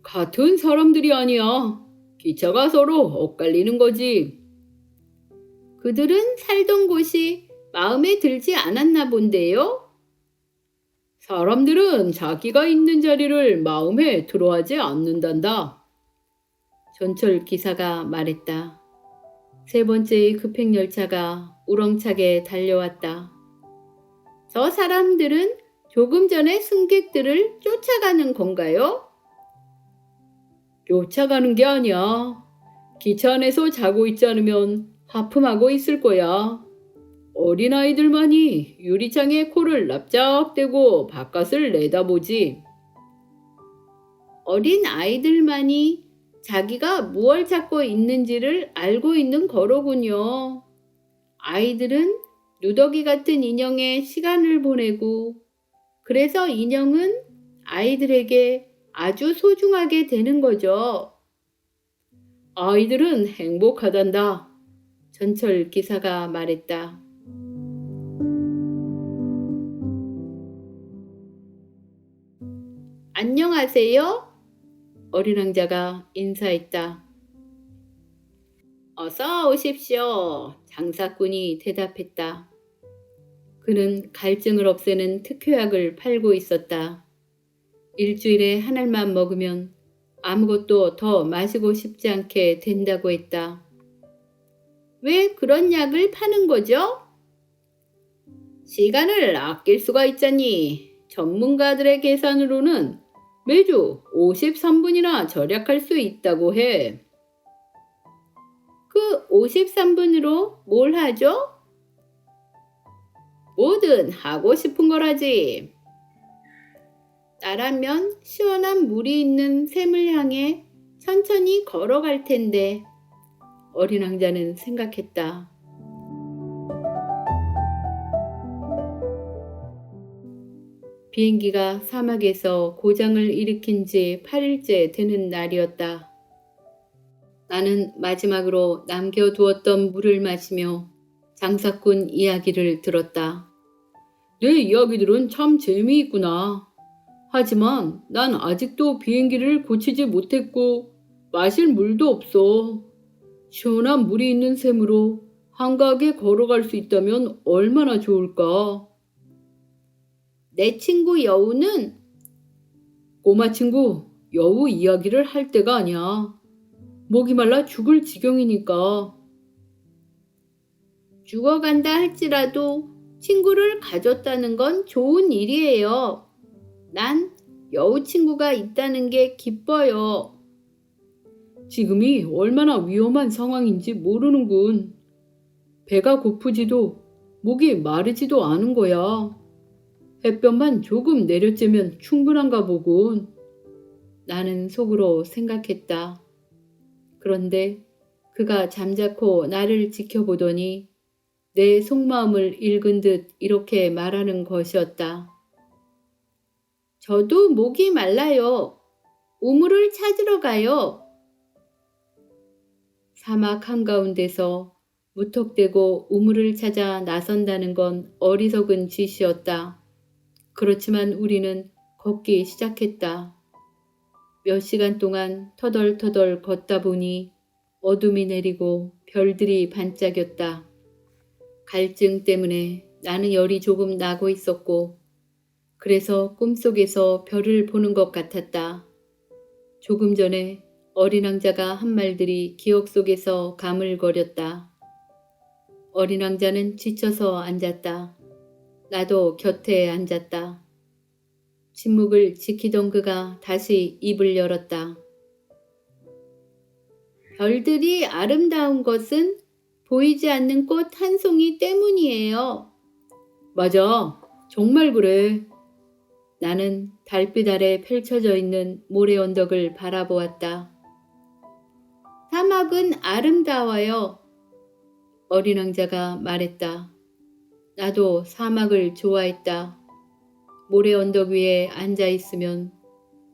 같은 사람들이 아니야. 기차가 서로 엇갈리는 거지. 그들은 살던 곳이 마음에 들지 않았나 본데요? 사람들은 자기가 있는 자리를 마음에 들어하지 않는단다. 전철 기사가 말했다. 세 번째 급행열차가 우렁차게 달려왔다. 저 사람들은 조금 전에 승객들을 쫓아가는 건가요? 쫓아가는 게 아니야. 기차 안에서 자고 있지 않으면 하품하고 있을 거야. 어린아이들만이 유리창에 코를 납작대고 바깥을 내다보지. 어린 아이들만이 자기가 무얼 찾고 있는지를 알고 있는 거로군요. 아이들은 누더기 같은 인형에 시간을 보내고, 그래서 인형은 아이들에게 아주 소중하게 되는 거죠. 아이들은 행복하단다. 전철 기사가 말했다. 안녕하세요. 어린 왕자가 인사했다. 어서 오십시오. 장사꾼이 대답했다. 그는 갈증을 없애는 특효약을 팔고 있었다. 일주일에 한 알만 먹으면 아무것도 더 마시고 싶지 않게 된다고 했다. 왜 그런 약을 파는 거죠? 시간을 아낄 수가 있잖니. 전문가들의 계산으로는 매주 53분이나 절약할 수 있다고 해. 그 53분으로 뭘 하죠? 뭐든 하고 싶은 거라지. 나라면 시원한 물이 있는 샘을 향해 천천히 걸어갈 텐데. 어린 왕자는 생각했다. 비행기가 사막에서 고장을 일으킨 지 8일째 되는 날이었다. 나는 마지막으로 남겨두었던 물을 마시며 장사꾼 이야기를 들었다. 내 이야기들은 참 재미있구나. 하지만 난 아직도 비행기를 고치지 못했고 마실 물도 없어. 시원한 물이 있는 샘으로 한가하게 걸어갈 수 있다면 얼마나 좋을까. 내 친구 여우는 꼬마 친구, 여우 이야기를 할 때가 아니야. 목이 말라 죽을 지경이니까. 죽어간다 할지라도 친구를 가졌다는 건 좋은 일이에요. 난 여우 친구가 있다는 게 기뻐요. 지금이 얼마나 위험한 상황인지 모르는군. 배가 고프지도 목이 마르지도 않은 거야. 햇볕만 조금 내려쬐면 충분한가 보군. 나는 속으로 생각했다. 그런데 그가 잠자코 나를 지켜보더니 내 속마음을 읽은 듯 이렇게 말하는 것이었다. 저도 목이 말라요. 우물을 찾으러 가요. 사막 한가운데서 무턱대고 우물을 찾아 나선다는 건 어리석은 짓이었다. 그렇지만 우리는 걷기 시작했다. 몇 시간 동안 터덜터덜 걷다 보니 어둠이 내리고 별들이 반짝였다. 갈증 때문에 나는 열이 조금 나고 있었고 그래서 꿈속에서 별을 보는 것 같았다. 조금 전에 어린 왕자가 한 말들이 기억 속에서 가물거렸다. 어린 왕자는 지쳐서 앉았다. 나도 곁에 앉았다. 침묵을 지키던 그가 다시 입을 열었다. 별들이 아름다운 것은 보이지 않는 꽃 한 송이 때문이에요. 맞아. 정말 그래. 나는 달빛 아래 펼쳐져 있는 모래 언덕을 바라보았다. 사막은 아름다워요. 어린 왕자가 말했다. 나도 사막을 좋아했다. 모래 언덕 위에 앉아 있으면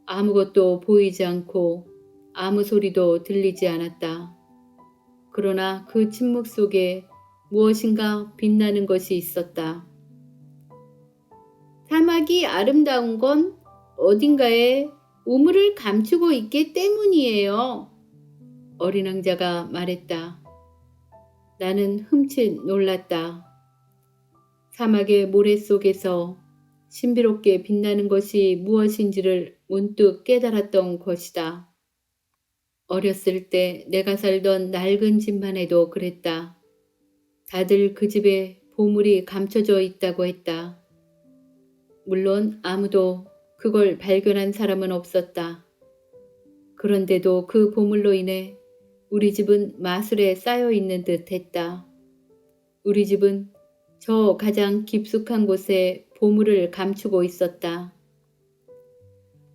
아무것도 보이지 않고 아무 소리도 들리지 않았다. 그러나 그 침묵 속에 무엇인가 빛나는 것이 있었다. 사막이 아름다운 건 어딘가에 우물을 감추고 있기 때문이에요. 어린 왕자가 말했다. 나는 흠칫 놀랐다. 사막의 모래 속에서 신비롭게 빛나는 것이 무엇인지를 문득 깨달았던 것이다. 어렸을 때 내가 살던 낡은 집만 해도 그랬다. 다들 그 집에 보물이 감춰져 있다고 했다. 물론 아무도 그걸 발견한 사람은 없었다. 그런데도 그 보물로 인해 우리 집은 마술에 쌓여 있는 듯 했다. 우리 집은 저 가장 깊숙한 곳에 보물을 감추고 있었다.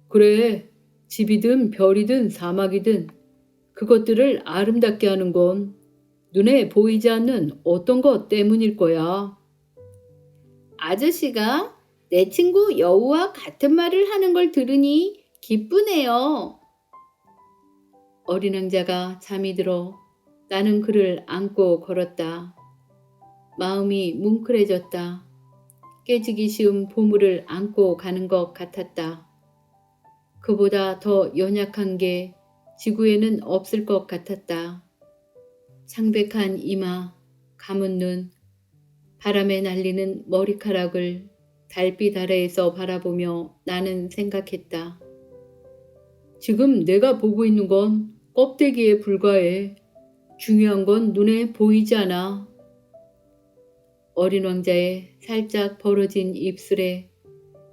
그래, 집이든 별이든 사막이든 그것들을 아름답게 하는 건 눈에 보이지 않는 어떤 것 때문일 거야. 아저씨가 내 친구 여우와 같은 말을 하는 걸 들으니 기쁘네요. 어린 왕자가 잠이 들어 나는 그를 안고 걸었다. 마음이 뭉클해졌다. 깨지기 쉬운 보물을 안고 가는 것 같았다. 그보다 더 연약한 게 지구에는 없을 것 같았다. 창백한 이마, 감은 눈, 바람에 날리는 머리카락을 달빛 아래에서 바라보며 나는 생각했다. 지금 내가 보고 있는 건 껍데기에 불과해. 중요한 건 눈에 보이지 않아. 어린 왕자의 살짝 벌어진 입술에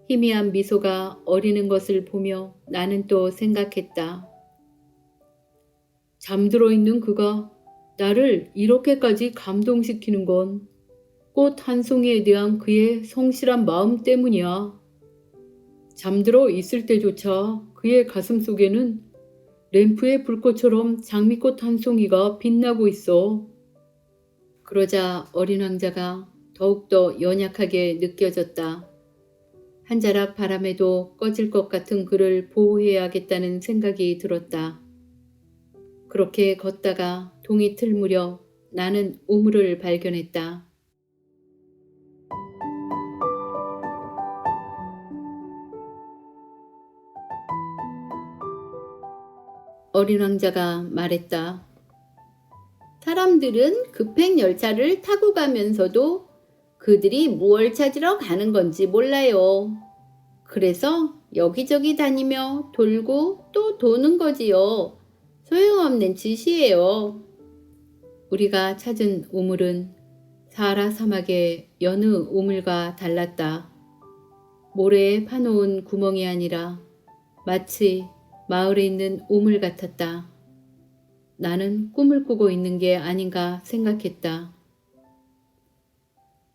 희미한 미소가 어리는 것을 보며 나는 또 생각했다. 잠들어 있는 그가 나를 이렇게까지 감동시키는 건 꽃 한 송이에 대한 그의 성실한 마음 때문이야. 잠들어 있을 때조차 그의 가슴 속에는 램프의 불꽃처럼 장미꽃 한 송이가 빛나고 있어. 그러자 어린 왕자가 더욱더 연약하게 느껴졌다. 한 자락 바람에도 꺼질 것 같은 그를 보호해야겠다는 생각이 들었다. 그렇게 걷다가 동이 틀 무렵 나는 우물을 발견했다. 어린 왕자가 말했다. 사람들은 급행 열차를 타고 가면서도 그들이 무얼 찾으러 가는 건지 몰라요. 그래서 여기저기 다니며 돌고 또 도는 거지요. 소용없는 짓이에요. 우리가 찾은 우물은 사하라 사막의 여느 우물과 달랐다. 모래에 파놓은 구멍이 아니라 마치 마을에 있는 우물 같았다. 나는 꿈을 꾸고 있는 게 아닌가 생각했다.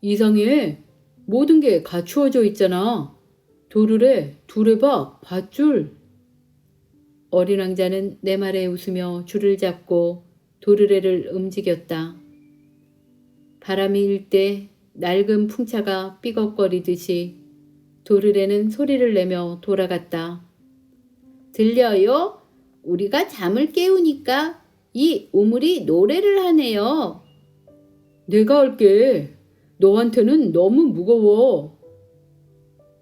이상해. 모든 게 갖추어져 있잖아. 도르래, 두레박, 밧줄. 어린 왕자는 내 말에 웃으며 줄을 잡고 도르래를 움직였다. 바람이 일 때 낡은 풍차가 삐걱거리듯이 도르래는 소리를 내며 돌아갔다. 들려요? 우리가 잠을 깨우니까 이 우물이 노래를 하네요. 내가 할게. 너한테는 너무 무거워.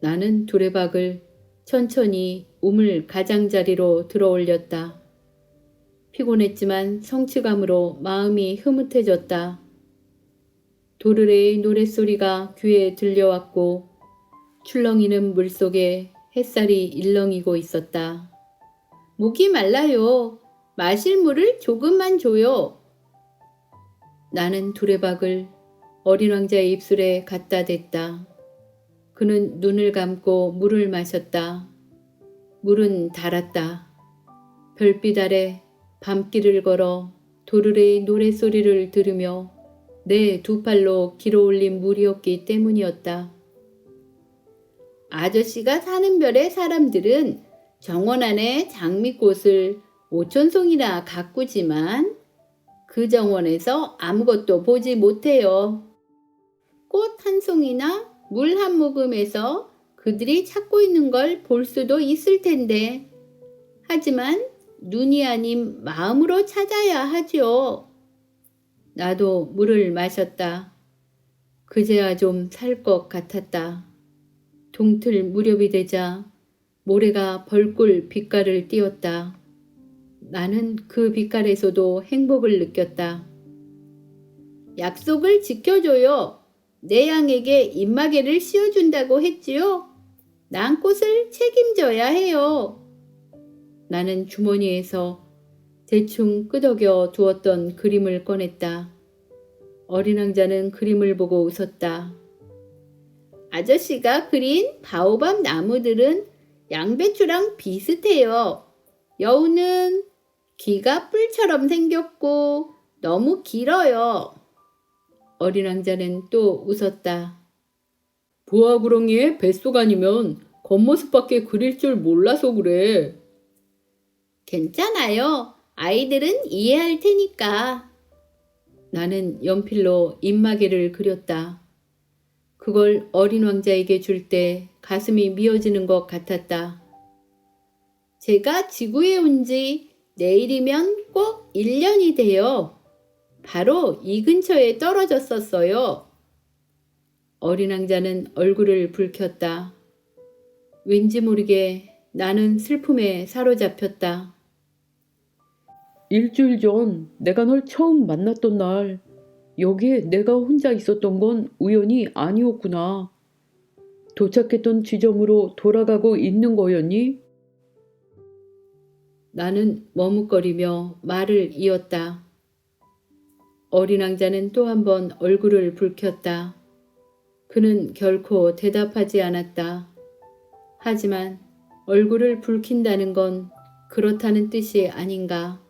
나는 두레박을 천천히 우물 가장자리로 들어 올렸다. 피곤했지만 성취감으로 마음이 흐뭇해졌다. 도르래의 노랫소리가 귀에 들려왔고 출렁이는 물속에 햇살이 일렁이고 있었다. 목이 말라요. 마실 물을 조금만 줘요. 나는 두레박을 어린 왕자의 입술에 갖다 댔다. 그는 눈을 감고 물을 마셨다. 물은 달았다. 별빛 아래 밤길을 걸어 도르래의 노랫소리를 들으며 내 두 팔로 길어 올린 물이었기 때문이었다. 아저씨가 사는 별의 사람들은 정원 안에 장미꽃을 5,000송이나 가꾸지만 그 정원에서 아무것도 보지 못해요. 꽃 한 송이나 물 한 모금에서 그들이 찾고 있는 걸 볼 수도 있을 텐데, 하지만 눈이 아닌 마음으로 찾아야 하죠. 나도 물을 마셨다. 그제야 좀 살 것 같았다. 동틀 무렵이 되자 모래가 벌꿀 빛깔을 띄었다. 나는 그 빛깔에서도 행복을 느꼈다. 약속을 지켜줘요. 내 양에게 입마개를 씌워준다고 했지요. 난 꽃을 책임져야 해요. 나는 주머니에서 대충 끄덕여 두었던 그림을 꺼냈다. 어린 왕자는 그림을 보고 웃었다. 아저씨가 그린 바오밥 나무들은 양배추랑 비슷해요. 여우는 귀가 뿔처럼 생겼고 너무 길어요. 어린 왕자는 또 웃었다. 부하구렁이의 뱃속 아니면 겉모습밖에 그릴 줄 몰라서 그래. 괜찮아요. 아이들은 이해할 테니까. 나는 연필로 입마개를 그렸다. 그걸 어린 왕자에게 줄 때 가슴이 미어지는 것 같았다. 제가 지구에 온 지 내일이면 꼭 1년이 돼요. 바로 이 근처에 떨어졌었어요. 어린 왕자는 얼굴을 붉혔다. 왠지 모르게 나는 슬픔에 사로잡혔다. 일주일 전 내가 널 처음 만났던 날 여기에 내가 혼자 있었던 건 우연이 아니었구나. 도착했던 지점으로 돌아가고 있는 거였니? 나는 머뭇거리며 말을 이었다. 어린 왕자는 또 한 번 얼굴을 붉혔다. 그는 결코 대답하지 않았다. 하지만 얼굴을 붉힌다는 건 그렇다는 뜻이 아닌가.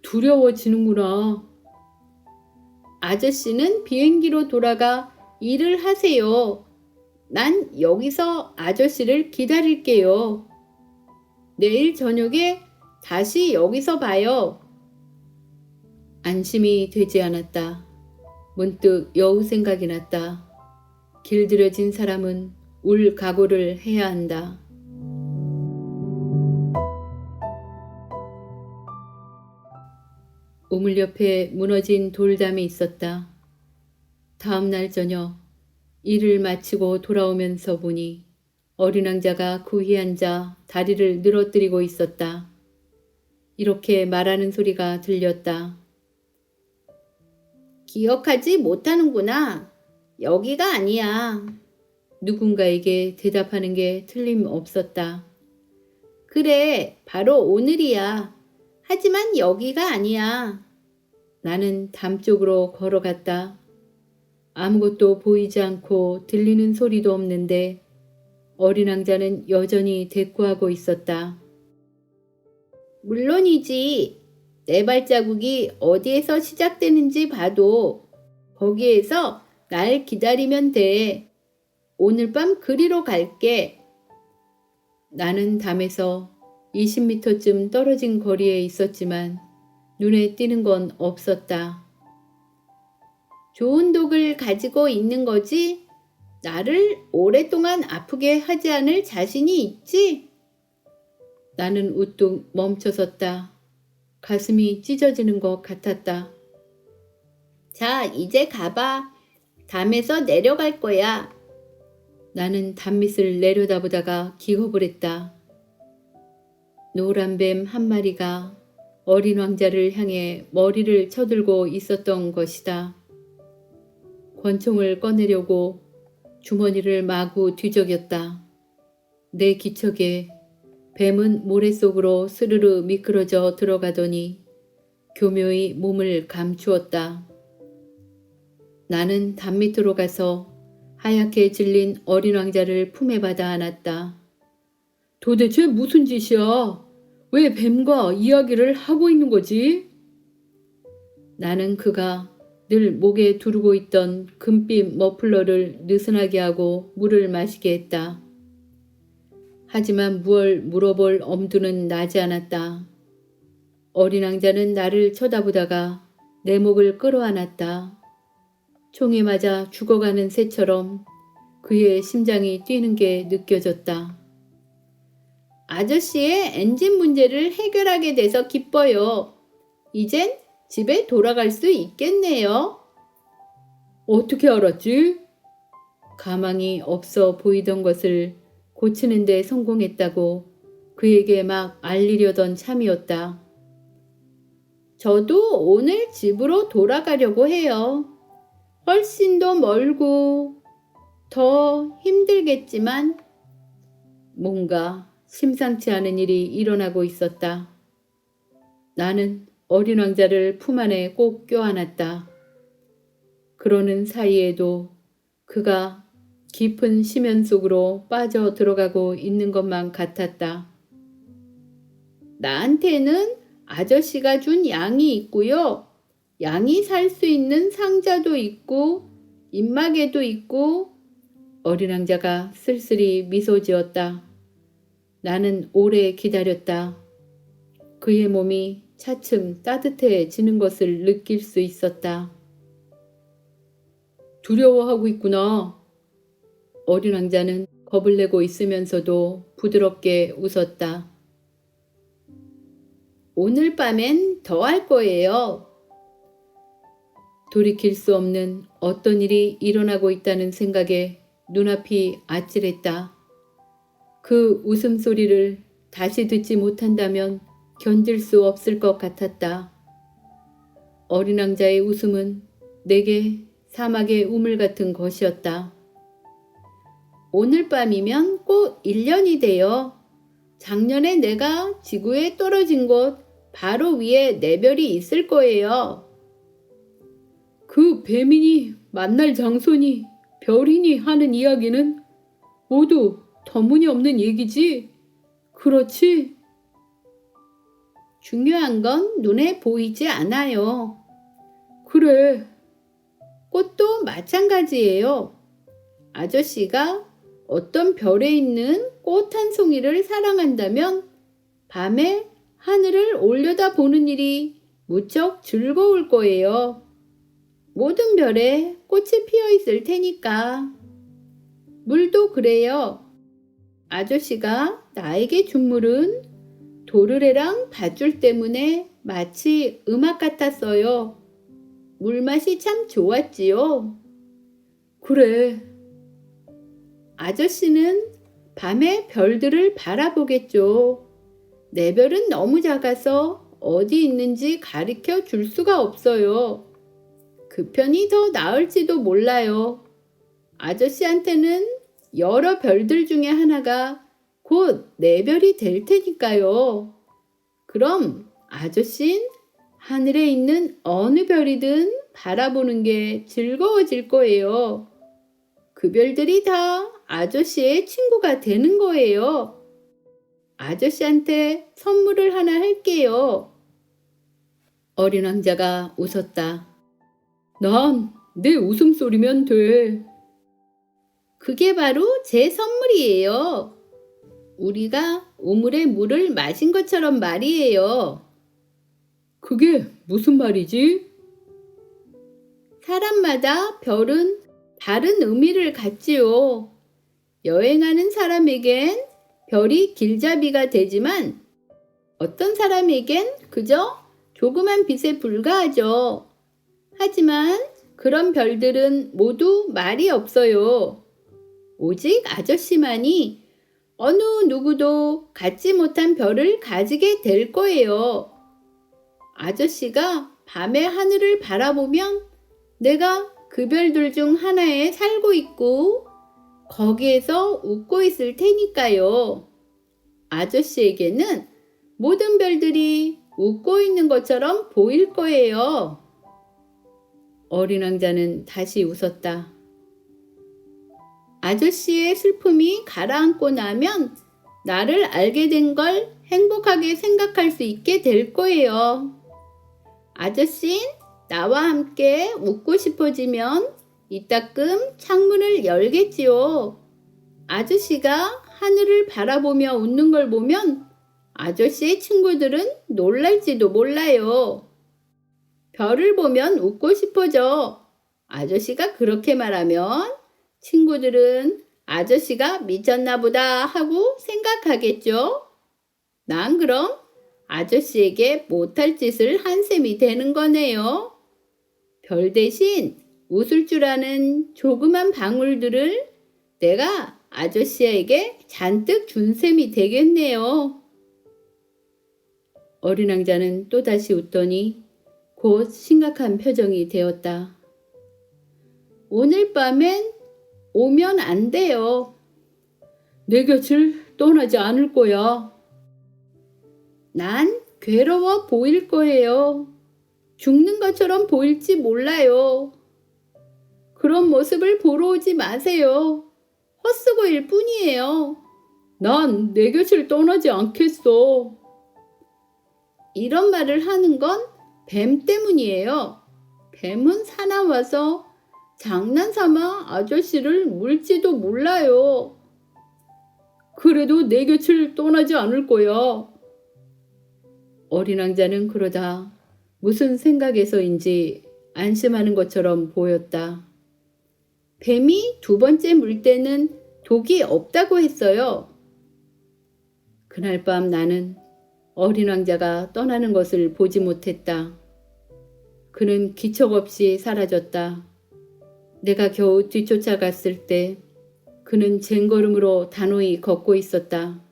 두려워지는구나. 아저씨는 비행기로 돌아가 일을 하세요. 난 여기서 아저씨를 기다릴게요. 내일 저녁에 다시 여기서 봐요. 안심이 되지 않았다. 문득 여우 생각이 났다. 길들여진 사람은 울 각오를 해야 한다. 우물 옆에 무너진 돌담이 있었다. 다음 날 저녁 일을 마치고 돌아오면서 보니 어린 왕자가 구히 앉아 다리를 늘어뜨리고 있었다. 이렇게 말하는 소리가 들렸다. 기억하지 못하는구나. 여기가 아니야. 누군가에게 대답하는 게 틀림없었다. 그래, 바로 오늘이야. 하지만 여기가 아니야. 나는 담 쪽으로 걸어갔다. 아무것도 보이지 않고 들리는 소리도 없는데 어린 왕자는 여전히 대꾸하고 있었다. 물론이지. 내 발자국이 어디에서 시작되는지 봐도 거기에서 날 기다리면 돼. 오늘 밤 그리로 갈게. 나는 담에서 20m쯤 떨어진 거리에 있었지만 눈에 띄는 건 없었다. 좋은 독을 가지고 있는 거지? 나를 오랫동안 아프게 하지 않을 자신이 있지? 나는 우뚝 멈춰섰다. 가슴이 찢어지는 것 같았다. 자, 이제 가봐. 담에서 내려갈 거야. 나는 담밑을 내려다보다가 기겁을 했다. 노란 뱀 한 마리가 어린 왕자를 향해 머리를 쳐들고 있었던 것이다. 권총을 꺼내려고 주머니를 마구 뒤적였다. 내 기척에 뱀은 모래 속으로 스르르 미끄러져 들어가더니 교묘히 몸을 감추었다. 나는 담 밑으로 가서 하얗게 질린 어린 왕자를 품에 받아 안았다. 도대체 무슨 짓이야? 왜 뱀과 이야기를 하고 있는 거지? 나는 그가 늘 목에 두르고 있던 금빛 머플러를 느슨하게 하고 물을 마시게 했다. 하지만 무얼 물어볼 엄두는 나지 않았다. 어린 왕자는 나를 쳐다보다가 내 목을 끌어안았다. 총에 맞아 죽어가는 새처럼 그의 심장이 뛰는 게 느껴졌다. 아저씨의 엔진 문제를 해결하게 돼서 기뻐요. 이젠 집에 돌아갈 수 있겠네요. 어떻게 알았지? 가망이 없어 보이던 것을 고치는 데 성공했다고 그에게 막 알리려던 참이었다. 저도 오늘 집으로 돌아가려고 해요. 훨씬 더 멀고 더 힘들겠지만 뭔가 심상치 않은 일이 일어나고 있었다. 나는 어린 왕자를 품 안에 꼭 껴안았다. 그러는 사이에도 그가 깊은 심연 속으로 빠져 들어가고 있는 것만 같았다. 나한테는 아저씨가 준 양이 있고요. 양이 살 수 있는 상자도 있고 입마개도 있고. 어린 왕자가 쓸쓸히 미소 지었다. 나는 오래 기다렸다. 그의 몸이 차츰 따뜻해지는 것을 느낄 수 있었다. 두려워하고 있구나. 어린 왕자는 겁을 내고 있으면서도 부드럽게 웃었다. 오늘 밤엔 더 할 거예요. 돌이킬 수 없는 어떤 일이 일어나고 있다는 생각에 눈앞이 아찔했다. 그 웃음소리를 다시 듣지 못한다면 견딜 수 없을 것 같았다. 어린 왕자의 웃음은 내게 사막의 우물 같은 것이었다. 오늘 밤이면 꼭 1년이 돼요. 작년에 내가 지구에 떨어진 곳 바로 위에 내 별이 있을 거예요. 그 뱀이니 만날 장소니 별이니 하는 이야기는 모두 터무니없는 얘기지? 그렇지? 중요한 건 눈에 보이지 않아요. 그래. 꽃도 마찬가지예요. 아저씨가 어떤 별에 있는 꽃 한 송이를 사랑한다면 밤에 하늘을 올려다 보는 일이 무척 즐거울 거예요. 모든 별에 꽃이 피어 있을 테니까. 물도 그래요. 아저씨가 나에게 준 물은 도르래랑 밧줄 때문에 마치 음악 같았어요. 물맛이 참 좋았지요. 그래. 아저씨는 밤에 별들을 바라보겠죠. 내 별은 너무 작아서 어디 있는지 가리켜 줄 수가 없어요. 그 편이 더 나을지도 몰라요. 아저씨한테는 여러 별들 중에 하나가 곧 내 별이 될 테니까요. 그럼 아저씨는 하늘에 있는 어느 별이든 바라보는 게 즐거워질 거예요. 그 별들이 다 아저씨의 친구가 되는 거예요. 아저씨한테 선물을 하나 할게요. 어린 왕자가 웃었다. 난 내 웃음소리면 돼. 그게 바로 제 선물이에요. 우리가 우물에 물을 마신 것처럼 말이에요. 그게 무슨 말이지? 사람마다 별은 다른 의미를 갖지요. 여행하는 사람에겐 별이 길잡이가 되지만 어떤 사람에겐 그저 조그만 빛에 불과하죠. 하지만 그런 별들은 모두 말이 없어요. 오직 아저씨만이 어느 누구도 갖지 못한 별을 가지게 될 거예요. 아저씨가 밤에 하늘을 바라보면 내가 그 별들 중 하나에 살고 있고 거기에서 웃고 있을 테니까요. 아저씨에게는 모든 별들이 웃고 있는 것처럼 보일 거예요. 어린 왕자는 다시 웃었다. 아저씨의 슬픔이 가라앉고 나면 나를 알게 된 걸 행복하게 생각할 수 있게 될 거예요. 아저씨는 나와 함께 웃고 싶어지면 이따금 창문을 열겠지요. 아저씨가 하늘을 바라보며 웃는 걸 보면 아저씨의 친구들은 놀랄지도 몰라요. 별을 보면 웃고 싶어져. 아저씨가 그렇게 말하면 친구들은 아저씨가 미쳤나 보다 하고 생각하겠죠. 난 그럼 아저씨에게 못할 짓을 한 셈이 되는 거네요. 별 대신 웃을 줄 아는 조그만 방울들을 내가 아저씨에게 잔뜩 준 셈이 되겠네요. 어린 왕자는 또다시 웃더니 곧 심각한 표정이 되었다. 오늘 밤엔 오면 안 돼요. 내 곁을 떠나지 않을 거야. 난 괴로워 보일 거예요. 죽는 것처럼 보일지 몰라요. 그런 모습을 보러 오지 마세요. 헛수고일 뿐이에요. 난 내 곁을 떠나지 않겠어. 이런 말을 하는 건 뱀 때문이에요. 뱀은 사나워서 장난삼아 아저씨를 물지도 몰라요. 그래도 내 곁을 떠나지 않을 거야. 어린 왕자는 그러다 무슨 생각에서인지 안심하는 것처럼 보였다. 뱀이 두 번째 물 때는 독이 없다고 했어요. 그날 밤 나는 어린 왕자가 떠나는 것을 보지 못했다. 그는 기척 없이 사라졌다. 내가 겨우 뒤쫓아갔을 때 그는 쟁걸음으로 단호히 걷고 있었다.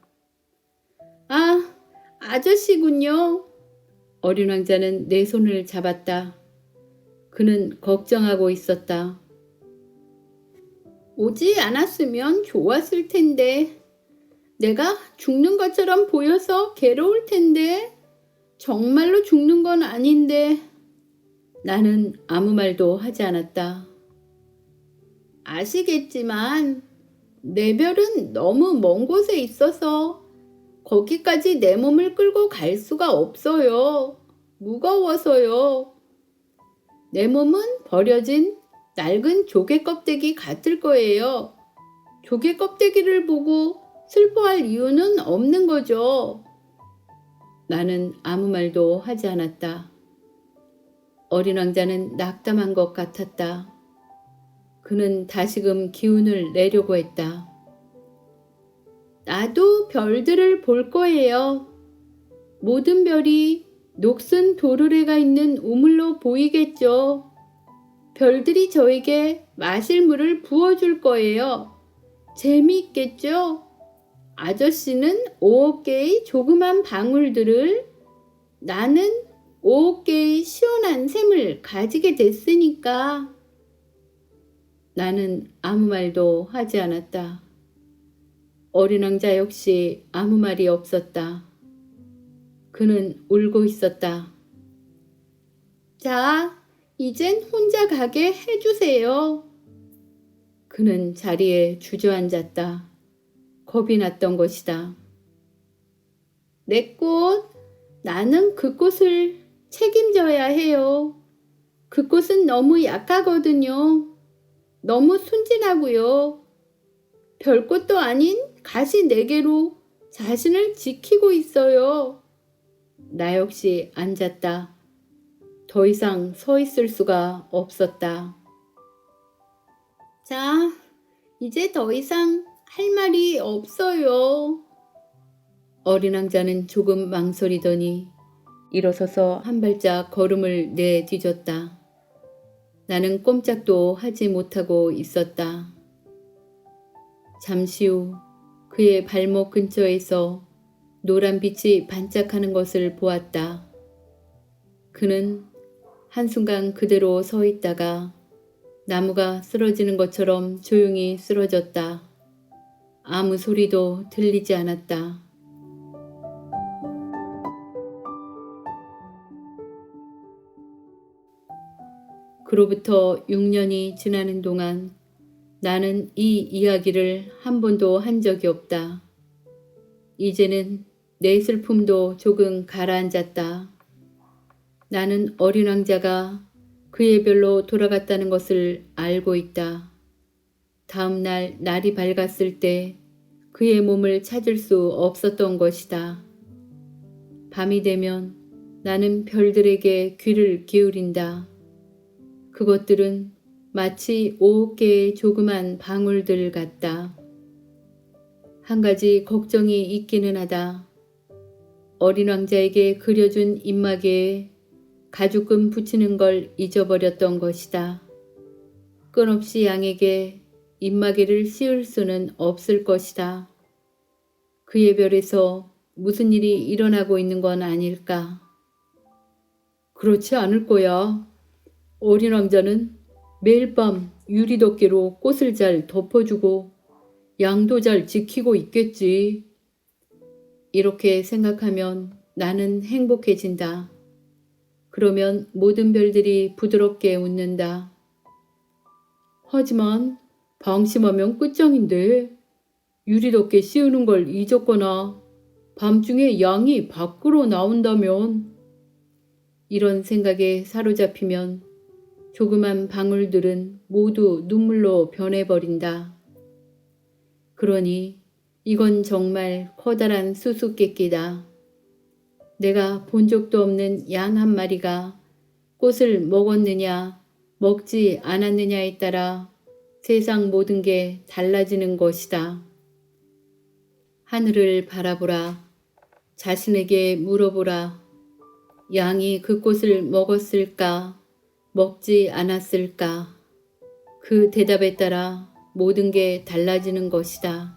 아, 아저씨군요. 어린 왕자는 내 손을 잡았다. 그는 걱정하고 있었다. 오지 않았으면 좋았을 텐데. 내가 죽는 것처럼 보여서 괴로울 텐데. 정말로 죽는 건 아닌데. 나는 아무 말도 하지 않았다. 아시겠지만 내 별은 너무 먼 곳에 있어서 거기까지 내 몸을 끌고 갈 수가 없어요. 무거워서요. 내 몸은 버려진 낡은 조개 껍데기 같을 거예요. 조개 껍데기를 보고 슬퍼할 이유는 없는 거죠. 나는 아무 말도 하지 않았다. 어린 왕자는 낙담한 것 같았다. 그는 다시금 기운을 내려고 했다. 나도 별들을 볼 거예요. 모든 별이 녹슨 도르래가 있는 우물로 보이겠죠. 별들이 저에게 마실 물을 부어줄 거예요. 재미있겠죠? 아저씨는 5개의 조그만 방울들을, 나는 5개의 시원한 샘을 가지게 됐으니까. 나는 아무 말도 하지 않았다. 어린 왕자 역시 아무 말이 없었다. 그는 울고 있었다. 자, 이젠 혼자 가게 해주세요. 그는 자리에 주저앉았다. 겁이 났던 것이다. 내 꽃, 나는 그 꽃을 책임져야 해요. 그 꽃은 너무 약하거든요. 너무 순진하고요. 별꽃도 아닌 가시 4개로 자신을 지키고 있어요. 나 역시 앉았다. 더 이상 서 있을 수가 없었다. 자, 이제 더 이상 할 말이 없어요. 어린 왕자는 조금 망설이더니 일어서서 한 발짝 걸음을 내뒤졌다. 나는 꼼짝도 하지 못하고 있었다. 잠시 후 그의 발목 근처에서 노란 빛이 반짝하는 것을 보았다. 그는 한순간 그대로 서 있다가 나무가 쓰러지는 것처럼 조용히 쓰러졌다. 아무 소리도 들리지 않았다. 그로부터 6년이 지나는 동안 나는 이 이야기를 한 번도 한 적이 없다. 이제는 내 슬픔도 조금 가라앉았다. 나는 어린 왕자가 그의 별로 돌아갔다는 것을 알고 있다. 다음 날 날이 밝았을 때 그의 몸을 찾을 수 없었던 것이다. 밤이 되면 나는 별들에게 귀를 기울인다. 그것들은 마치 5개의 조그만 방울들 같다. 한 가지 걱정이 있기는 하다. 어린 왕자에게 그려준 입마개에 가죽금 붙이는 걸 잊어버렸던 것이다. 끊없이 양에게 입마개를 씌울 수는 없을 것이다. 그의 별에서 무슨 일이 일어나고 있는 건 아닐까? 그렇지 않을 거야. 어린 왕자는 매일 밤 유리덮개로 꽃을 잘 덮어주고 양도 잘 지키고 있겠지. 이렇게 생각하면 나는 행복해진다. 그러면 모든 별들이 부드럽게 웃는다. 하지만 방심하면 끝장인데 유리덮개 씌우는 걸 잊었거나 밤중에 양이 밖으로 나온다면 이런 생각에 사로잡히면 조그만 방울들은 모두 눈물로 변해버린다. 그러니 이건 정말 커다란 수수께끼다. 내가 본 적도 없는 양 한 마리가 꽃을 먹었느냐 먹지 않았느냐에 따라 세상 모든 게 달라지는 것이다. 하늘을 바라보라. 자신에게 물어보라. 양이 그 꽃을 먹었을까? 먹지 않았을까? 그 대답에 따라 모든 게 달라지는 것이다.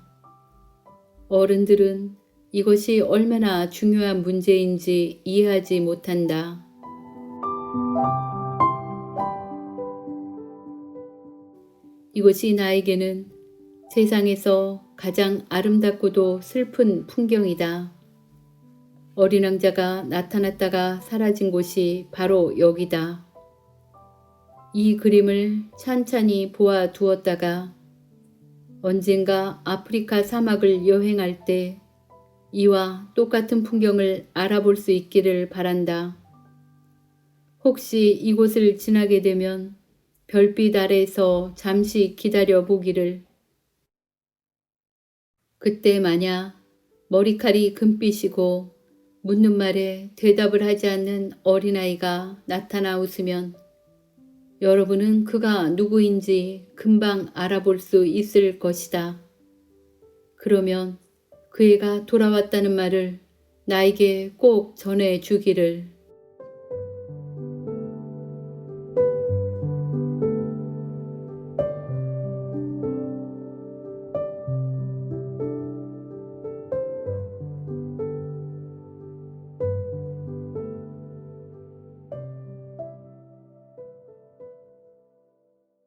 어른들은 이것이 얼마나 중요한 문제인지 이해하지 못한다. 이것이 나에게는 세상에서 가장 아름답고도 슬픈 풍경이다. 어린 왕자가 나타났다가 사라진 곳이 바로 여기다. 이 그림을 찬찬히 보아 두었다가 언젠가 아프리카 사막을 여행할 때 이와 똑같은 풍경을 알아볼 수 있기를 바란다. 혹시 이곳을 지나게 되면 별빛 아래에서 잠시 기다려 보기를. 그때 만약 머리칼이 금빛이고 묻는 말에 대답을 하지 않는 어린아이가 나타나 웃으면 여러분은 그가 누구인지 금방 알아볼 수 있을 것이다. 그러면 그 애가 돌아왔다는 말을 나에게 꼭 전해 주기를.